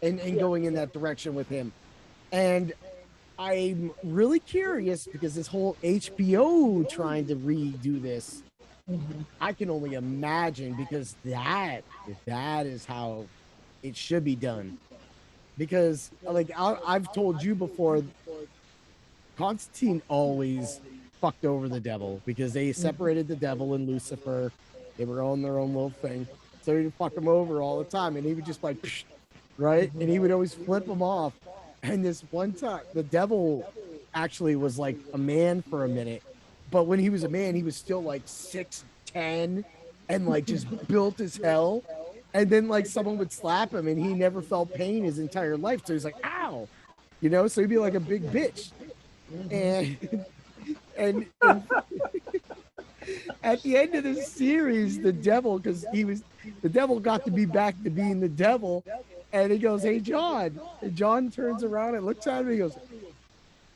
and Yeah. going in that direction with him. And I'm really curious because this whole HBO trying to redo this, Mm-hmm. I can only imagine because that is how it should be done. Because like I've told you before, Constantine always fucked over the devil because they separated the devil and Lucifer. They were on their own little thing. So he'd fuck him over all the time. And he would just like, psh, right? And he would always flip him off. And this one time, the devil actually was like a man for a minute. But when he was a man, he was still like 6'10" and like just built as hell. And then like someone would slap him and he never felt pain his entire life. So he's like, ow, so he'd be like a big bitch. And and at the end of the series, the devil, because the devil got to be back to being the devil, and he goes, "Hey, John," and John turns around and looks at him, and he goes,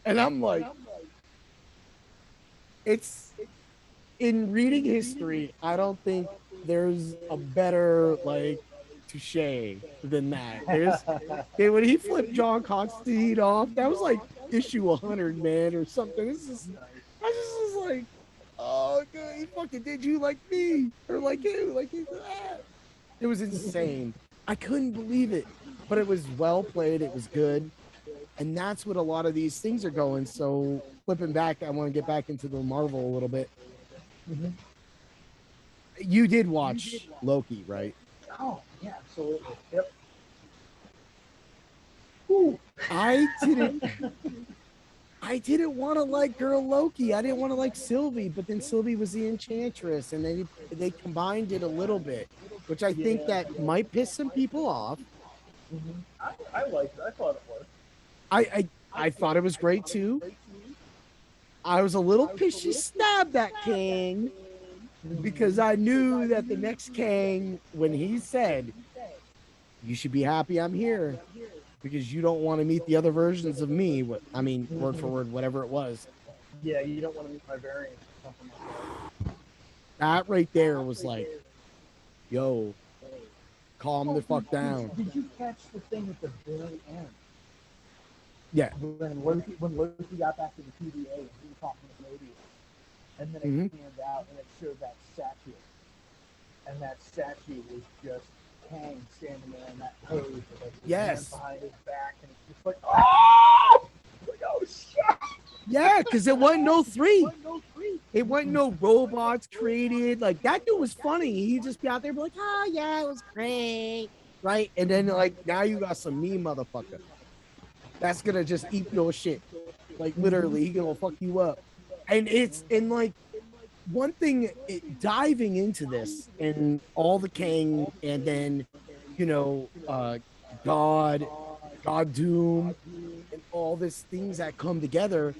and I'm like, it's in reading history, I don't think there's a better like touche than that. There's when he flipped John Constantine off, that was like issue 100, man, or something. I just was like, oh, good, he fucking did you like me or like you, like you. It was insane. I couldn't believe it, but it was well played. It was good, and that's what a lot of these things are going. So flipping back, I want to get back into the Marvel a little bit. Mm-hmm. You did watch Loki, right? Oh, yeah, absolutely. Yep. Ooh. I didn't. I didn't want to like girl Loki. I didn't want to like Sylvie, but then Sylvie was the Enchantress, and they combined it a little bit, which I think Yeah. that might piss some people off. Mm-hmm. I liked it. I thought it was. I I thought it was great too. I was a little pissed she stabbed that King because Mm-hmm. I knew that the next King, when he said, "You should be happy I'm here," because you don't want to meet the other versions of me. What I mean, word for Mm-hmm. word, whatever it was. Yeah, you don't want to meet my variant or something like That right there was like, yo, that. calm the Oh, fuck down. did you catch the thing at the very end Yeah. when Loki got back to the TVA and he was talking to Canadian, and then it Mm-hmm. panned out and it showed that statue, and that statue was just Kang standing there in that pose with like his hands Yes. behind his back, and it's just like, oh, like, oh shit. Yeah, because it wasn't no three. It wasn't no robots created. Like that dude was funny. He'd just be out there be like, oh yeah, it was great. Right. And then like now you got some mean motherfucker that's gonna just eat your shit. Like literally, he gonna fuck you up. And it's and like one thing diving into this and all the Kang and then God, God Doom, and all these things that come together.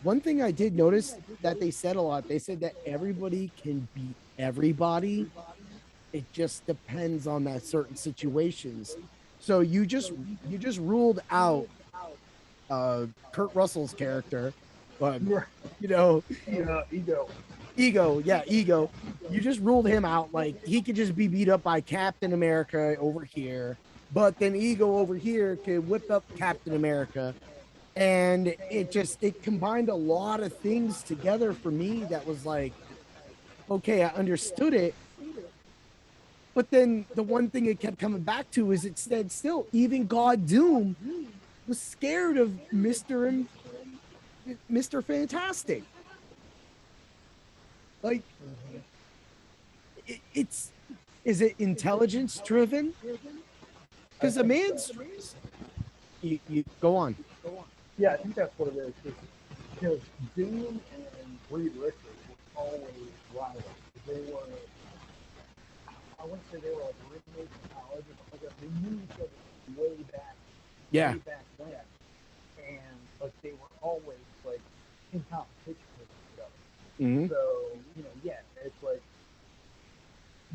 One thing I did notice that they said a lot, they said that everybody can beat everybody. It just depends on that certain situations. So you just ruled out Kurt Russell's character, but Yeah, you know, yeah, ego. ego. You just ruled him out. Like he could just be beat up by Captain America over here, but then ego over here could whip up Captain America. And it combined a lot of things together for me that was like, okay, I understood it. But then the one thing it kept coming back to is it said still, even God Doom was scared of Mr. Fantastic. Like it's is it intelligence driven? I Because a think so. man's you go on. Yeah, I think that's what it is. Because Doom and Reed Richards were always rivals. They were, I wouldn't say they were like roommates in college or something like that. They knew each other Yeah. way back then. And like they were always like in competition with each other. Mm-hmm. So, yeah, it's like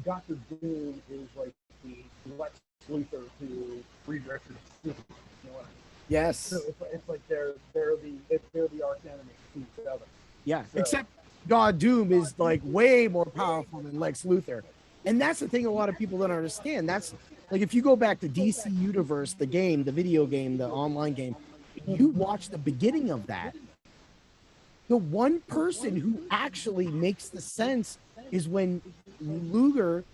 Doctor Doom is like the Lex Luthor to Reed Richards. You know what I mean? Yes. So it's like they're the arch enemy to each other. Yeah. So Except God Doom is like way more powerful than Lex Luthor. And that's the thing a lot of people don't understand. That's like if you go back to DC Universe, the game, the video game, the online game, you watch the beginning of that. The one person who actually makes the sense is when Luger,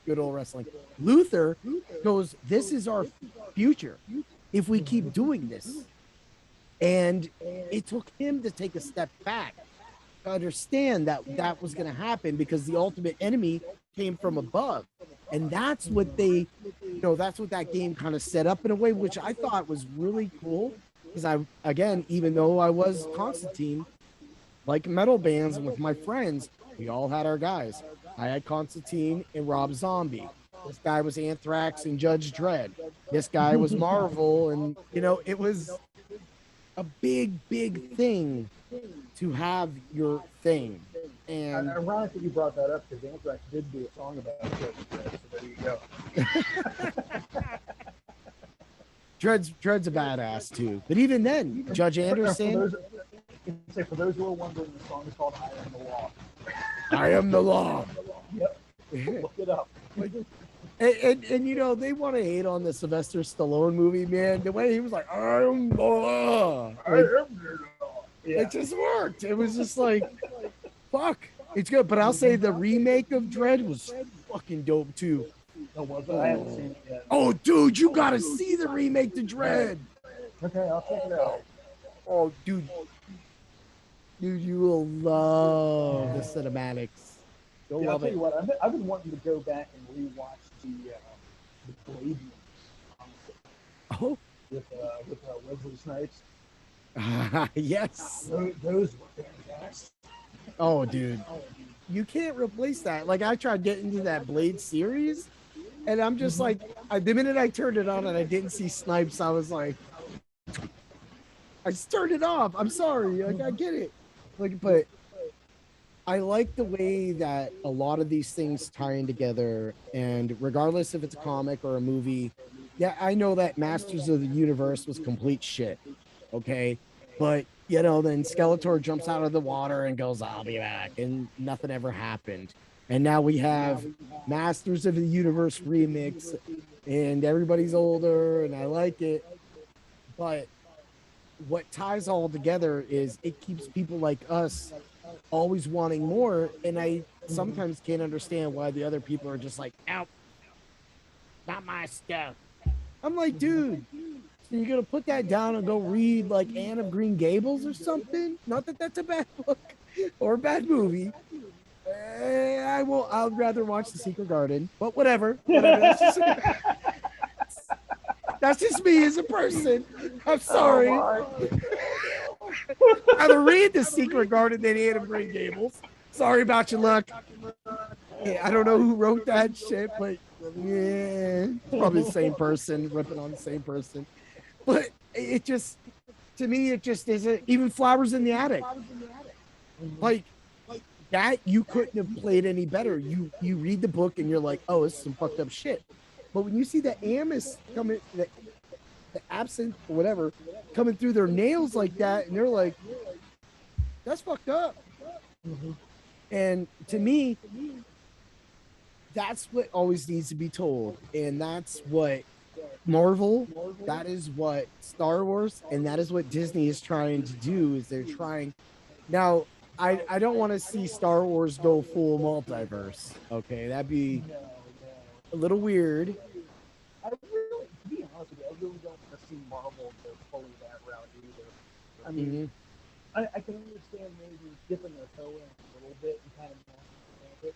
good old wrestling, Luther goes, "This is our future if we keep doing this." And it took him to take a step back to understand that that was going to happen because the ultimate enemy came from above. And that's what that's what that game kind of set up in a way, which I thought was really cool. Because again, even though I was Constantine, like metal bands and with my friends, we all had our guys. I had Constantine and Rob Zombie. This guy was Anthrax and Judge Dredd. This guy was Marvel. And, it was a big thing to have your thing. And ironic that you brought that up because Anthrax did do a song about it. So there you go. Dredd's a badass too. But even then, Judge Anderson. For those who are wondering, the song is called "I Am the Law." I am the law. Yep. Look it up. And they want to hate on the Sylvester Stallone movie, man. The way he was like, I am the law. I am the law. Yeah. It just worked. It was just like, fuck. It's good. But I'll say the remake of Dredd was fucking dope too. Oh, was it? I haven't seen it yet. Oh, dude, you gotta see the remake to Dredd. Okay, I'll check it out. Oh, dude, you will love the cinematics. You'll love I'll tell it. you what, I've been wanting to go back and rewatch the Blade movie. Oh, with Wesley Snipes. yes. Those were fantastic. Oh, dude. You can't replace that. Like, I tried getting into that Blade series, and I'm just like, the minute I turned it on and I didn't see Snipes, I was like, I just turned it off. I'm sorry. Like, I get it. Like, but I like the way that a lot of these things tie in together, and regardless if it's a comic or a movie, yeah, I know that Masters of the Universe was complete shit. Okay. But then Skeletor jumps out of the water and goes, I'll be back. And nothing ever happened. And now we have Masters of the Universe remix, and everybody's older, and I like it. But what ties all together is it keeps people like us always wanting more. And I sometimes can't understand why the other people are just like, out, not my stuff. I'm like, dude, so you're gonna put that down and go read like Anne of Green Gables or something? Not that that's a bad book or a bad movie. I will. I'd rather watch The Secret Garden, but whatever. That's just me as a person. I'm sorry. I'd rather read The Secret Garden than Anne of Green Gables. Sorry about your luck. Yeah, I don't know who wrote that shit, but yeah, probably the same person, ripping on the same person. But it just, to me, it just isn't. Even Flowers in the Attic, like that, you couldn't have played any better. You read the book and you're like, oh, it's some fucked up shit. But when you see the Amos coming, the absinthe or whatever coming through their nails like that, and they're like, that's fucked up. And to me, that's what always needs to be told, and that's what Marvel, that is what Star Wars, and that is what Disney is trying to do. Is they're trying now. I don't want to see Star Wars go full multiverse. Okay, that'd be a little weird. I really, to be honest with you, I really don't want to see Marvel go fully that route either. I mean, I can understand maybe dipping their toe in a little bit and kind of it,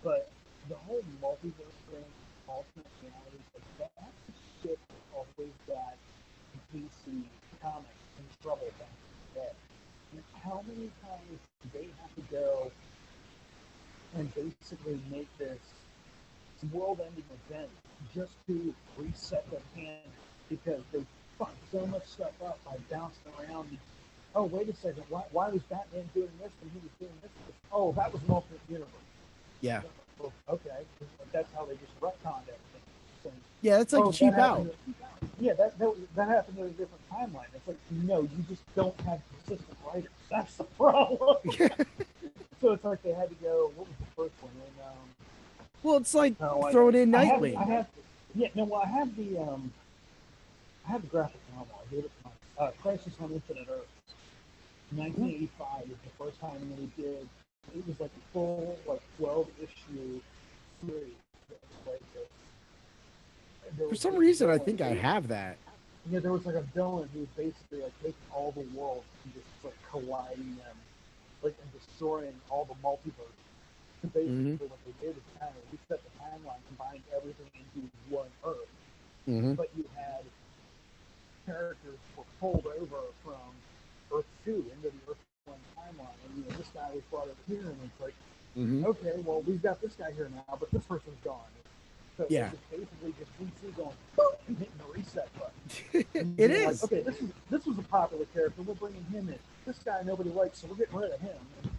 but the whole multiverse thing, alternate realities, like that's the shit that always got DC comics in trouble back in the day. And how many times do they have to go and basically make this world-ending event just to reset their hand because they fucked so much stuff up by bouncing around. Oh, wait a second. Why was Batman doing this when he was doing this? Oh, that was an alternate universe. Yeah. Well, okay. That's how they just retconned everything. So, yeah, it's like cheap out. yeah, that happened in a different timeline. It's like, no, you just don't have consistent writers. That's the problem. So it's like they had to go. What was the first one? And Well, it's like no, throwing in I Nightwing. have, yeah, no, well, I have the graphic novel. I gave it to my Crisis on Infinite Earth. 1985 was the first time they did. It was like a full, like 12 issue series. Like there For was some this reason, I villain. think I have that. Yeah, there was like a villain who was basically like taking all the worlds and just like colliding them, like and destroying all the multiverse. And Hmm. basically, what they did is kind of reset the timeline, combined everything into one Earth. Hmm. But you had characters were pulled over from Earth 2 into the Earth 1 timeline. And, this guy was brought over here, and it's like, Hmm. okay, well, we've got this guy here now, but this person's gone. So it Yeah, was basically just DC going, boom, and hitting the reset button. And it being like, is. okay, this was a popular character. We're bringing him in. This guy nobody likes, so we're getting rid of him.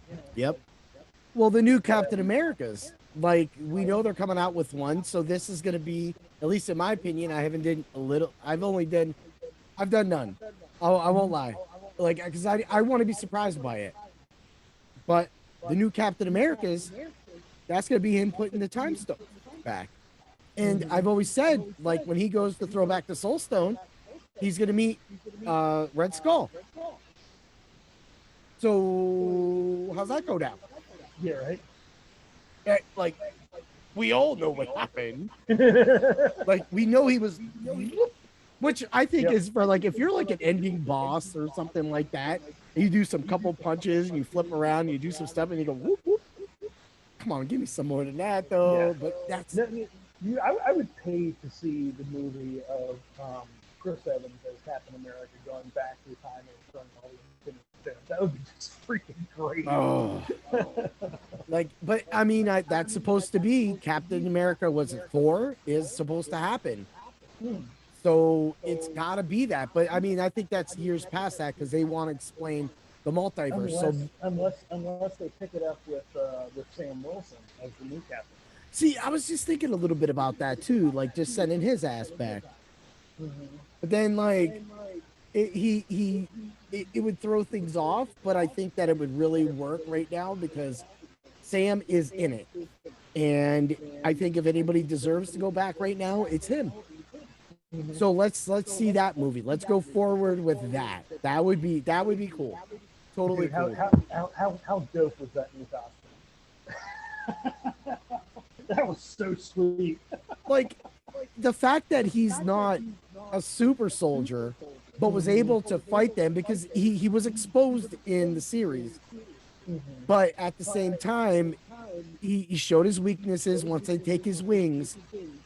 And, Yep. like, yep, Well, the new whatever. Captain Americas, like we know they're coming out with one, so this is going to be, at least in my opinion, I haven't done a little. I've done none. I won't lie, like because I want to be surprised by it. But the new Captain Americas, that's going to be him putting the time stone back. And I've always said, like when he goes to throw back the Soul Stone, he's going to meet Red Skull. So how's that go down? Yeah, right. Like we all know what happened. Like we know he was, which I think Yep. is for like if you're like an ending boss or something like that, and you do some couple punches and you flip around and you do some stuff and you go whoop whoop. Come on, give me some more than that Yeah. though. But that's No, I would pay to see the movie of Chris Evans as Captain America going back through time and throwing all these things. That would be just freaking great. oh like, but I mean, that's supposed to be Captain America. Was it Thor? Is supposed to happen. Hmm. So it's got to be that. But I mean, I think that's years past that because they want to explain the multiverse. Unless, So unless they pick it up with Sam Wilson as the new captain. see, I was just thinking a little bit about that too, like just sending his ass back. Mm-hmm. But then like it would throw things off, but I think that it would really work right now because Sam is in it. And I think if anybody deserves to go back right now, it's him. Mm-hmm. So let's see that movie. Let's go forward with that. That would be cool. Totally Dude, cool. how dope was that new costume? That was so sweet. Like the fact that he's not a super soldier but was able to fight them because he was exposed in the series, Mm-hmm. but at the same time he showed his weaknesses. Once they take his wings,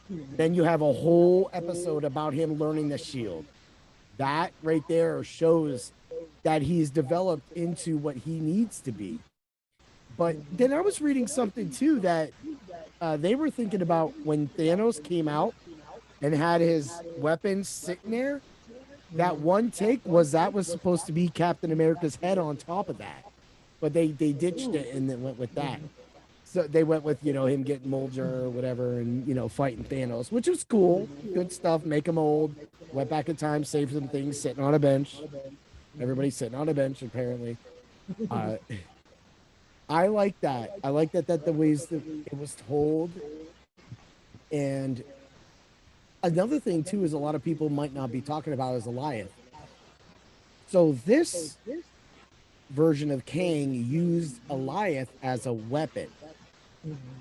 then you have a whole episode about him learning the shield. That right there shows that he's developed into what he needs to be. But then I was reading something too that they were thinking about when Thanos came out and had his weapons sitting there. That one take was supposed to be Captain America's head on top of that, but they ditched it and then went with that. So they went with him getting Molger or whatever, and fighting Thanos, which was cool, good stuff. Make him old. Went back in time, saved some things, sitting on a bench. Everybody's sitting on a bench apparently. Uh, I like that. I like that the ways that it was told. And another thing too is a lot of people might not be talking about is Goliath. So this version of Kang used Goliath as a weapon,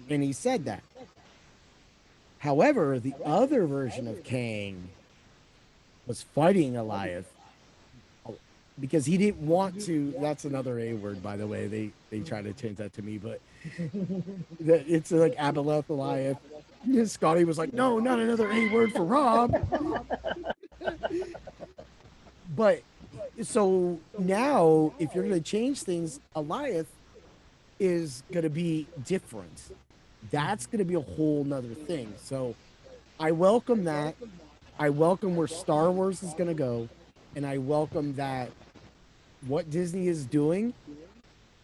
and he said that. However, the other version of Kang was fighting Goliath because he didn't want to. That's another A word, by the way. They try to change that to me, but it's like Aboleth Goliath. Scotty was like, no, not another A word for Rob. But so now, if you're going to change things, Goliath is going to be different. That's going to be a whole nother thing. So I welcome that. I welcome where Star Wars is going to go. And I welcome that what Disney is doing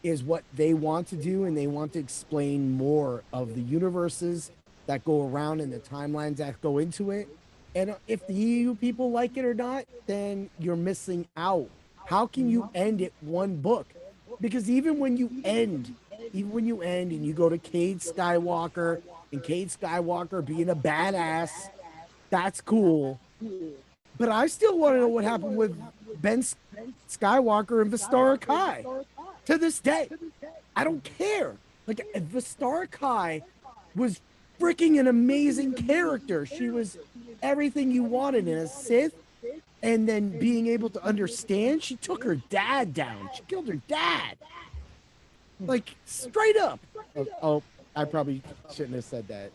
is what they want to do. And they want to explain more of the universes that go around and the timelines that go into it. And if the EU people like it or not, then you're missing out. How can you end it one book? Because even when you end and you go to Cade Skywalker and Cade Skywalker being a badass, that's cool. But I still want to know what happened with Ben Skywalker and Vistara Kai to this day. I don't care. Like Vistara Kai was freaking an amazing character. She was everything you wanted in a Sith. And then being able to understand, she took her dad down. She killed her dad. Like straight up. Oh, I probably shouldn't have said that.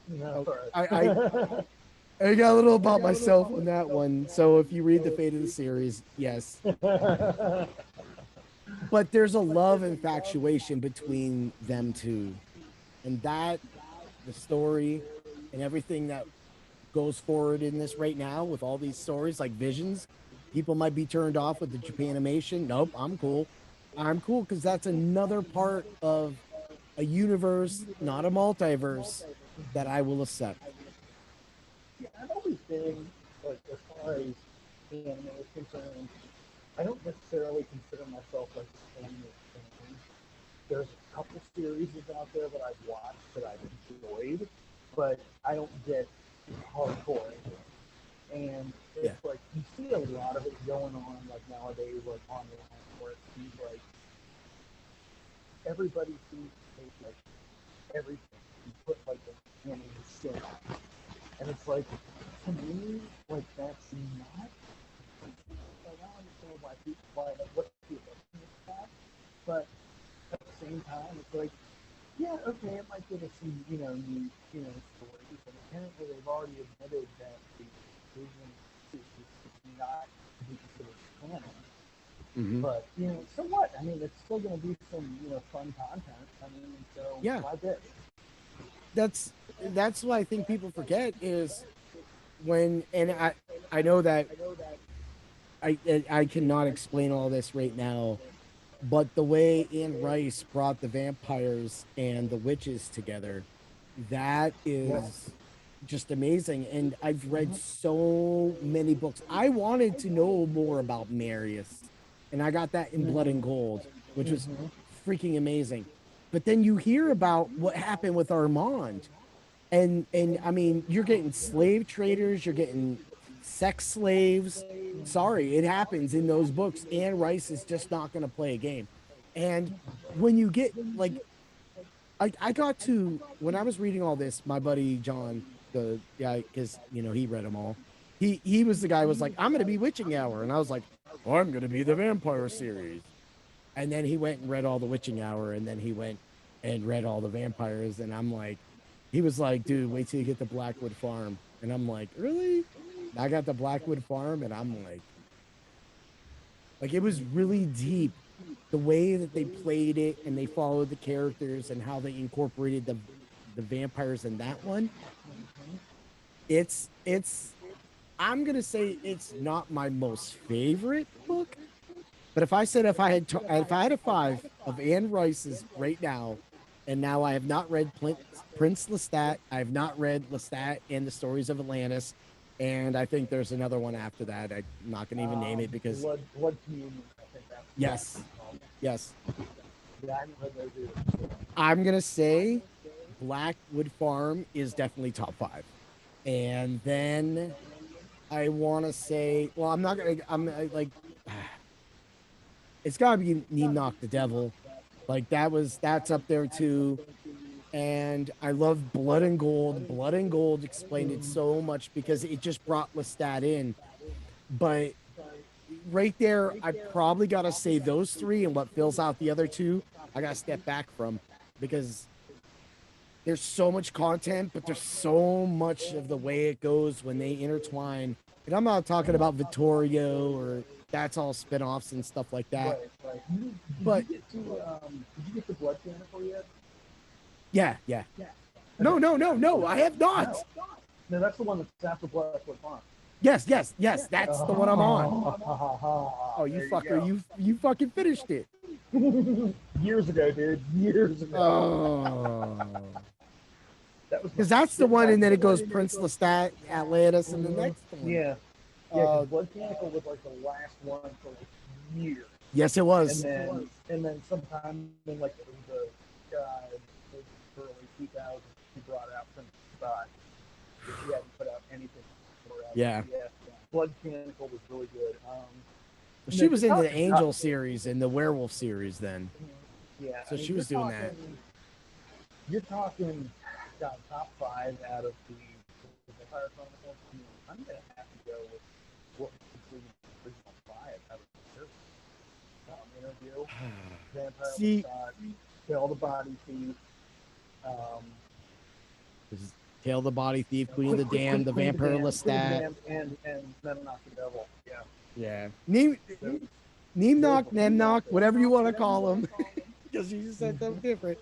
No, Oh, I got a little about myself on that one. So if you read the fate of the series, yes. But there's a love infatuation between them two. And that, the story, and everything that goes forward in this right now with all these stories like Visions, people might be turned off with the Japanimation. Nope, I'm cool. I'm cool because that's another part of a universe, not a multiverse, that I will accept. yeah, I've always been like as far as anime is concerned, I don't necessarily consider myself like an anime fan. There's a couple series out there that I've watched that I've enjoyed, but I don't get hardcore into it. And Yeah. it's like you see a lot of it going on like nowadays, like online, where it seems like everybody seems to take like everything and put like an anime spin on it. And it's like to me, like that's not like I don't understand why people why like what the opinion is that. But at the same time it's like yeah, okay, it might give us some, new, stories, and apparently they've already admitted that the vision is not to be considered canon. Mm-hmm. But so what? I mean, it's still going to be some fun content. I mean, so Yeah. why bitch? That's that's what I think people forget is when, and I know that I cannot explain all this right now, but the way Anne Rice brought the vampires and the witches together, that Yeah. is just amazing. And I've read so many books. I wanted to know more about Marius, and I got that in Blood and Gold, which was Mm-hmm. freaking amazing. But then you hear about what happened with Armand, and I mean, you're getting slave traders, you're getting sex slaves. Sorry, it happens in those books. Anne Rice is just not going to play a game. And when you get like, I got to when I was reading all this, my buddy John, the guy, because he read them all. He was the guy who was like, I'm going to be Witching Hour, and I was like, oh, I'm going to be the Vampire series. And then he went and read all the Witching Hour, and then he went and read all the vampires. And I'm like, he was like, dude, wait till you get to Blackwood Farm. And I'm like, really? I got the Blackwood Farm, and I'm like it was really deep. The way that they played it and they followed the characters and how they incorporated the vampires in that one. It's I'm gonna say it's not my most favorite book, but if I had a five of Anne Rice's right now, and now I have not read Prince Lestat, I have not read Lestat and the Stories of Atlantis, and I think there's another one after that. I'm not going to even name it because Blood Communion. I think that's yes, yes, yeah, I haven't read those either. I'm gonna say Blackwood Farm is definitely top five, and then I want to say, well, I'm not gonna, like, it's gotta be Knock the Devil. Like that's up there too. And I love Blood and Gold. Blood and Gold explained it so much because it just brought Lestat in. But right there, I probably got to say those three, and what fills out the other two, I got to step back from because there's so much content, but there's so much of the way it goes when they intertwine. And I'm not talking about Vittorio or that's all spin-offs and stuff like that. Right, right. But Did you get the Blood Canicle yet? yeah, yeah. Yeah. No, Okay. no, no, no, I have not. No, that's the one that's after Blackwood Farm. Yes, yes, yes. That's the one I'm on. Oh, you There fucker, you you fucking finished it. go. Years ago, dude. Years ago. Oh. That was Because that's the one, and then it goes Prince Lestat, Atlantis, and the Mhm. next one. Yeah, yeah, Uh, because Blood Canonical was like the last one for like years, yes, it and was. then sometime in like the early 2000s, he brought out Prince Scott, which he hadn't put out anything forever. Yeah. Yeah, Blood Canonical was really good. And She then was into the Angel series and the Werewolf series then. yeah, So I mean, she was doing that. You're talking, God, top five out of the Vampire Chronicles. I mean, I'm gonna have to go with what was considered the original five out of the series. Interview, Vampire See, Lestat, Kill the Body Thief, um, this is Tale of the Body Thief, Queen of the Damned, the Vampire Lestat. and then Knock the Devil. Yeah. Yeah. Those, Neem Knock, whatever you want to call them, because you just said something different.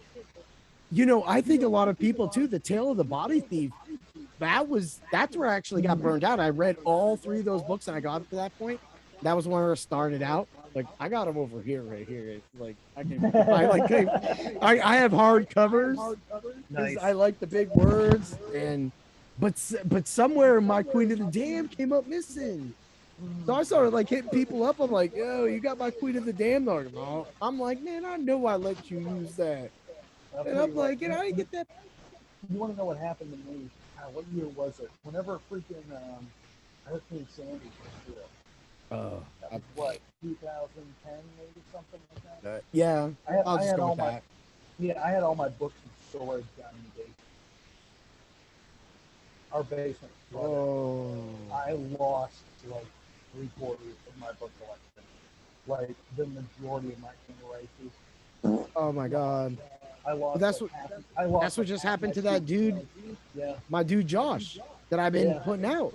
You know, I think a lot of people too, the Tale of the Body Thief, that's where I actually got burned out. I read all three of those books and I got to that point. That was when I started out. Like I got them over here, right here. It's like I can, if I like, I have hard covers because nice. I like the big words but somewhere my Queen of the Damned came up missing. So I started like hitting people up. I'm like, yo, you got my Queen of the Damned argument. I'm like, man, I know I let you use that. I'll And tell I'm you what. like, I didn't get that. You want to know what happened to me? What year was it? Whenever freaking Hurricane Sandy came through. That was what, 2010 maybe, something like that. Yeah, I'll I just had go all with my that. I had all my books in storage down in the basement. Our basement flooded. Oh, I lost like 3/4 of my book collection. Like the majority of my King races. oh my God. I But lost that's like what half. I lost that's what like just half happened my to that dude, Yeah. my dude Josh, that I've been Yeah. putting out.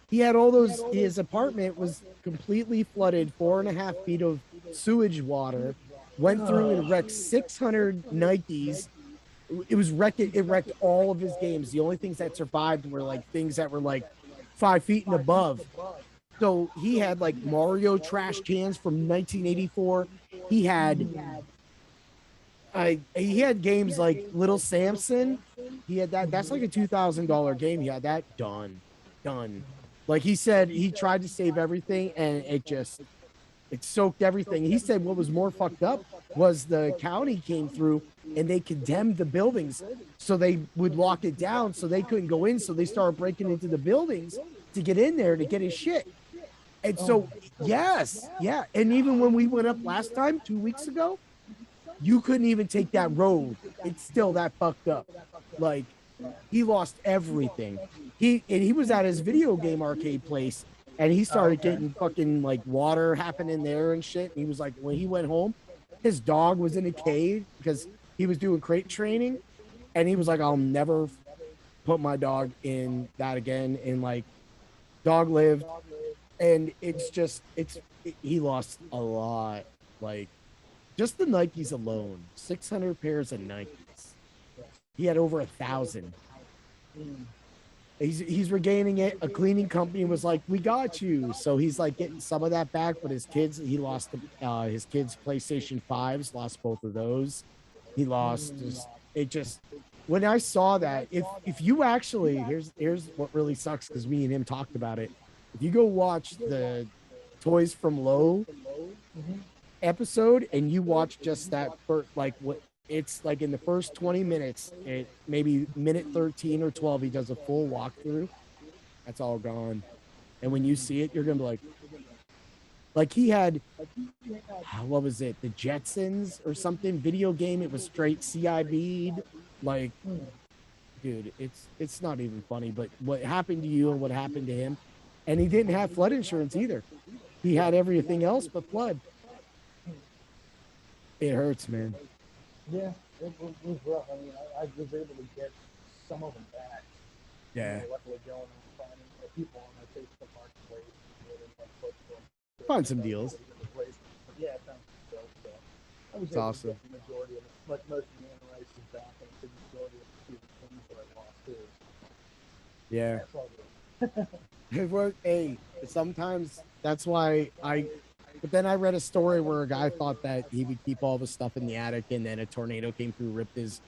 He had all those. His apartment was completely flooded, 4.5 feet of sewage water. Went through and wrecked 600 Nikes. It was wrecked. It wrecked all of his games. The only things that survived were like things that were like 5 feet and above. So he had like Mario trash cans from 1984. He had he had games like Little Samson. He had that. That's like a $2,000 game. He had that done. Like he said, he tried to save everything, and it soaked everything. He said what was more fucked up was the county came through and they condemned the buildings, so they would lock it down, so they couldn't go in. So they started breaking into the buildings to get in there to get his shit. And so, yes, yeah. And even when we went up last time, 2 weeks ago, you couldn't even take that road. It's still that fucked up. Like he lost everything. He was at his video game arcade place and he started getting fucking like water happening there and shit. And he was like, when he went home, his dog was in a cage because he was doing crate training. And he was like, I'll never put my dog in that again. And like, dog lived. And he lost a lot. Like, just the Nikes alone, 600 pairs of Nikes. He had over 1,000. He's regaining it. A cleaning company was like, "We got you." So he's like getting some of that back. But he lost his kids' PlayStation 5s, lost both of those. He lost just when I saw that. If you actually here's what really sucks because me and him talked about it. If you go watch the Toys from Low episode and you watch just that for like what it's like in the first 20 minutes, maybe minute 13 or 12, he does a full walkthrough. That's all gone. And when you see it, you're gonna be like he had what was it, the Jetsons or something video game? It was straight CIB'd. Like, dude, it's not even funny. But what happened to you and what happened to him, and he didn't have flood insurance either. He had everything else but flood. It hurts, man. Yeah, it was rough. I mean, I was able to get some of them back. Yeah. Luckily, going and finding people on my Facebook marketplace Find some deals. But yeah, I found some stuff. So I was It's able awesome. to get the majority of it, like most of the races back, and the majority of the things that I lost too. Yeah. That's all good. Hey, sometimes that's why but then I read a story where a guy thought that he would keep all the stuff in the attic and then a tornado came through, ripped his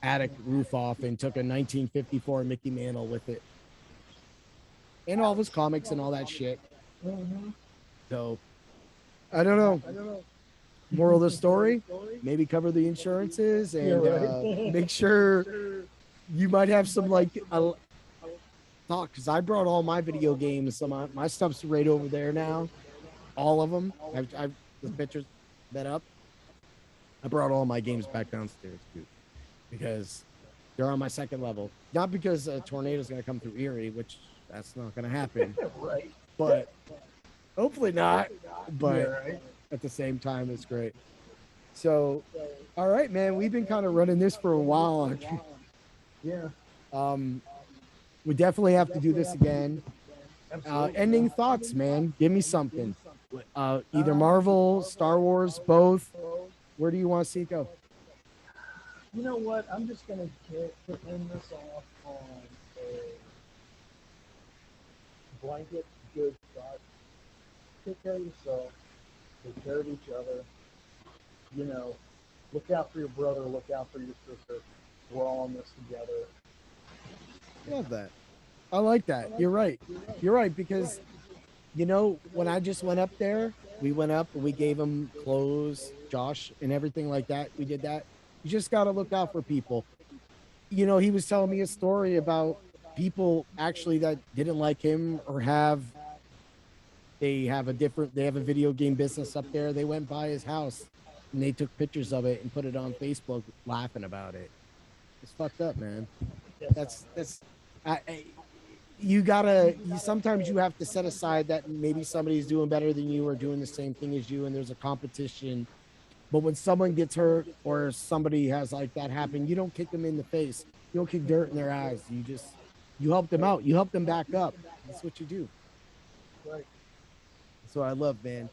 attic roof off and took a 1954 Mickey Mantle with it and all of his comics and all that shit. Mm-hmm. So I don't know. Moral of the story: maybe cover the insurances and make sure you might have some like talk because I brought all my video games. Some of my stuff's right over there now. All of them. I've the pictures that up. I brought all my games back downstairs too because they're on my second level. Not because a tornado is going to come through Erie, which that's not going to happen, Right. but hopefully not. Yeah, But right. at the same time, it's great. So, all right, man, we've been kind of running this for a while. Yeah. um, we definitely have to do this again. Absolutely. Ending thoughts, man. Give me something. Either Uh, Marvel, Star Wars, both. Where do you want to see it go? you know what? I'm just gonna end this off on a blanket good thought. Take care of yourself. Take care of each other. You know, look out for your brother. Look out for your sister. We're all in this together. Love that. I like that. You're right. You're right because when I just went up there, we went up and we gave him clothes, Josh, and everything like that. We did that. You just got to look out for people. He was telling me a story about people actually that didn't like him or they have a video game business up there. They went by his house and they took pictures of it and put it on Facebook laughing about it. It's fucked up, man. That's I you gotta you sometimes you have to set aside that maybe somebody's doing better than you or doing the same thing as you and there's a competition. But when someone gets hurt or somebody has like that happen, you don't kick them in the face. You don't kick dirt in their eyes. You help them out. You help them back up. That's what you do. Right. That's what I love, man.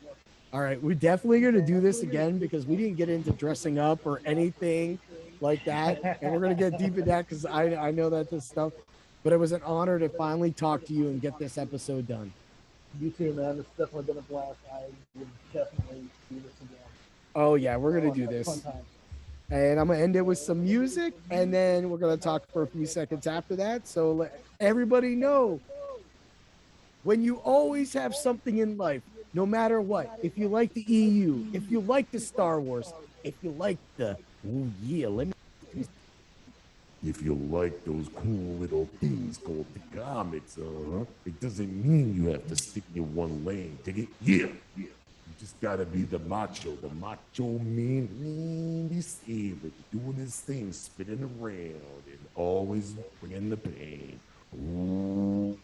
All right, we're definitely going to do this again because we didn't get into dressing up or anything like that, and we're going to get deep in that because I know that this stuff. But it was an honor to finally talk to you and get this episode done. You too, man. It's definitely been a blast. I would definitely do this again. Oh yeah, we're going to do Fun this, times. and I'm going to end it with some music, and then we're going to talk for a few seconds after that. So let everybody know when you always have something in life, no matter what, if you like the EU, if you like the Star Wars, if you like the, oh yeah, let me, If you like those cool little things called the comics, it doesn't mean you have to stick in one lane. Dig it? Yeah. You just gotta be the macho man, Randy Savage, doing his thing, spinning around, and always bringing the pain. Ooh.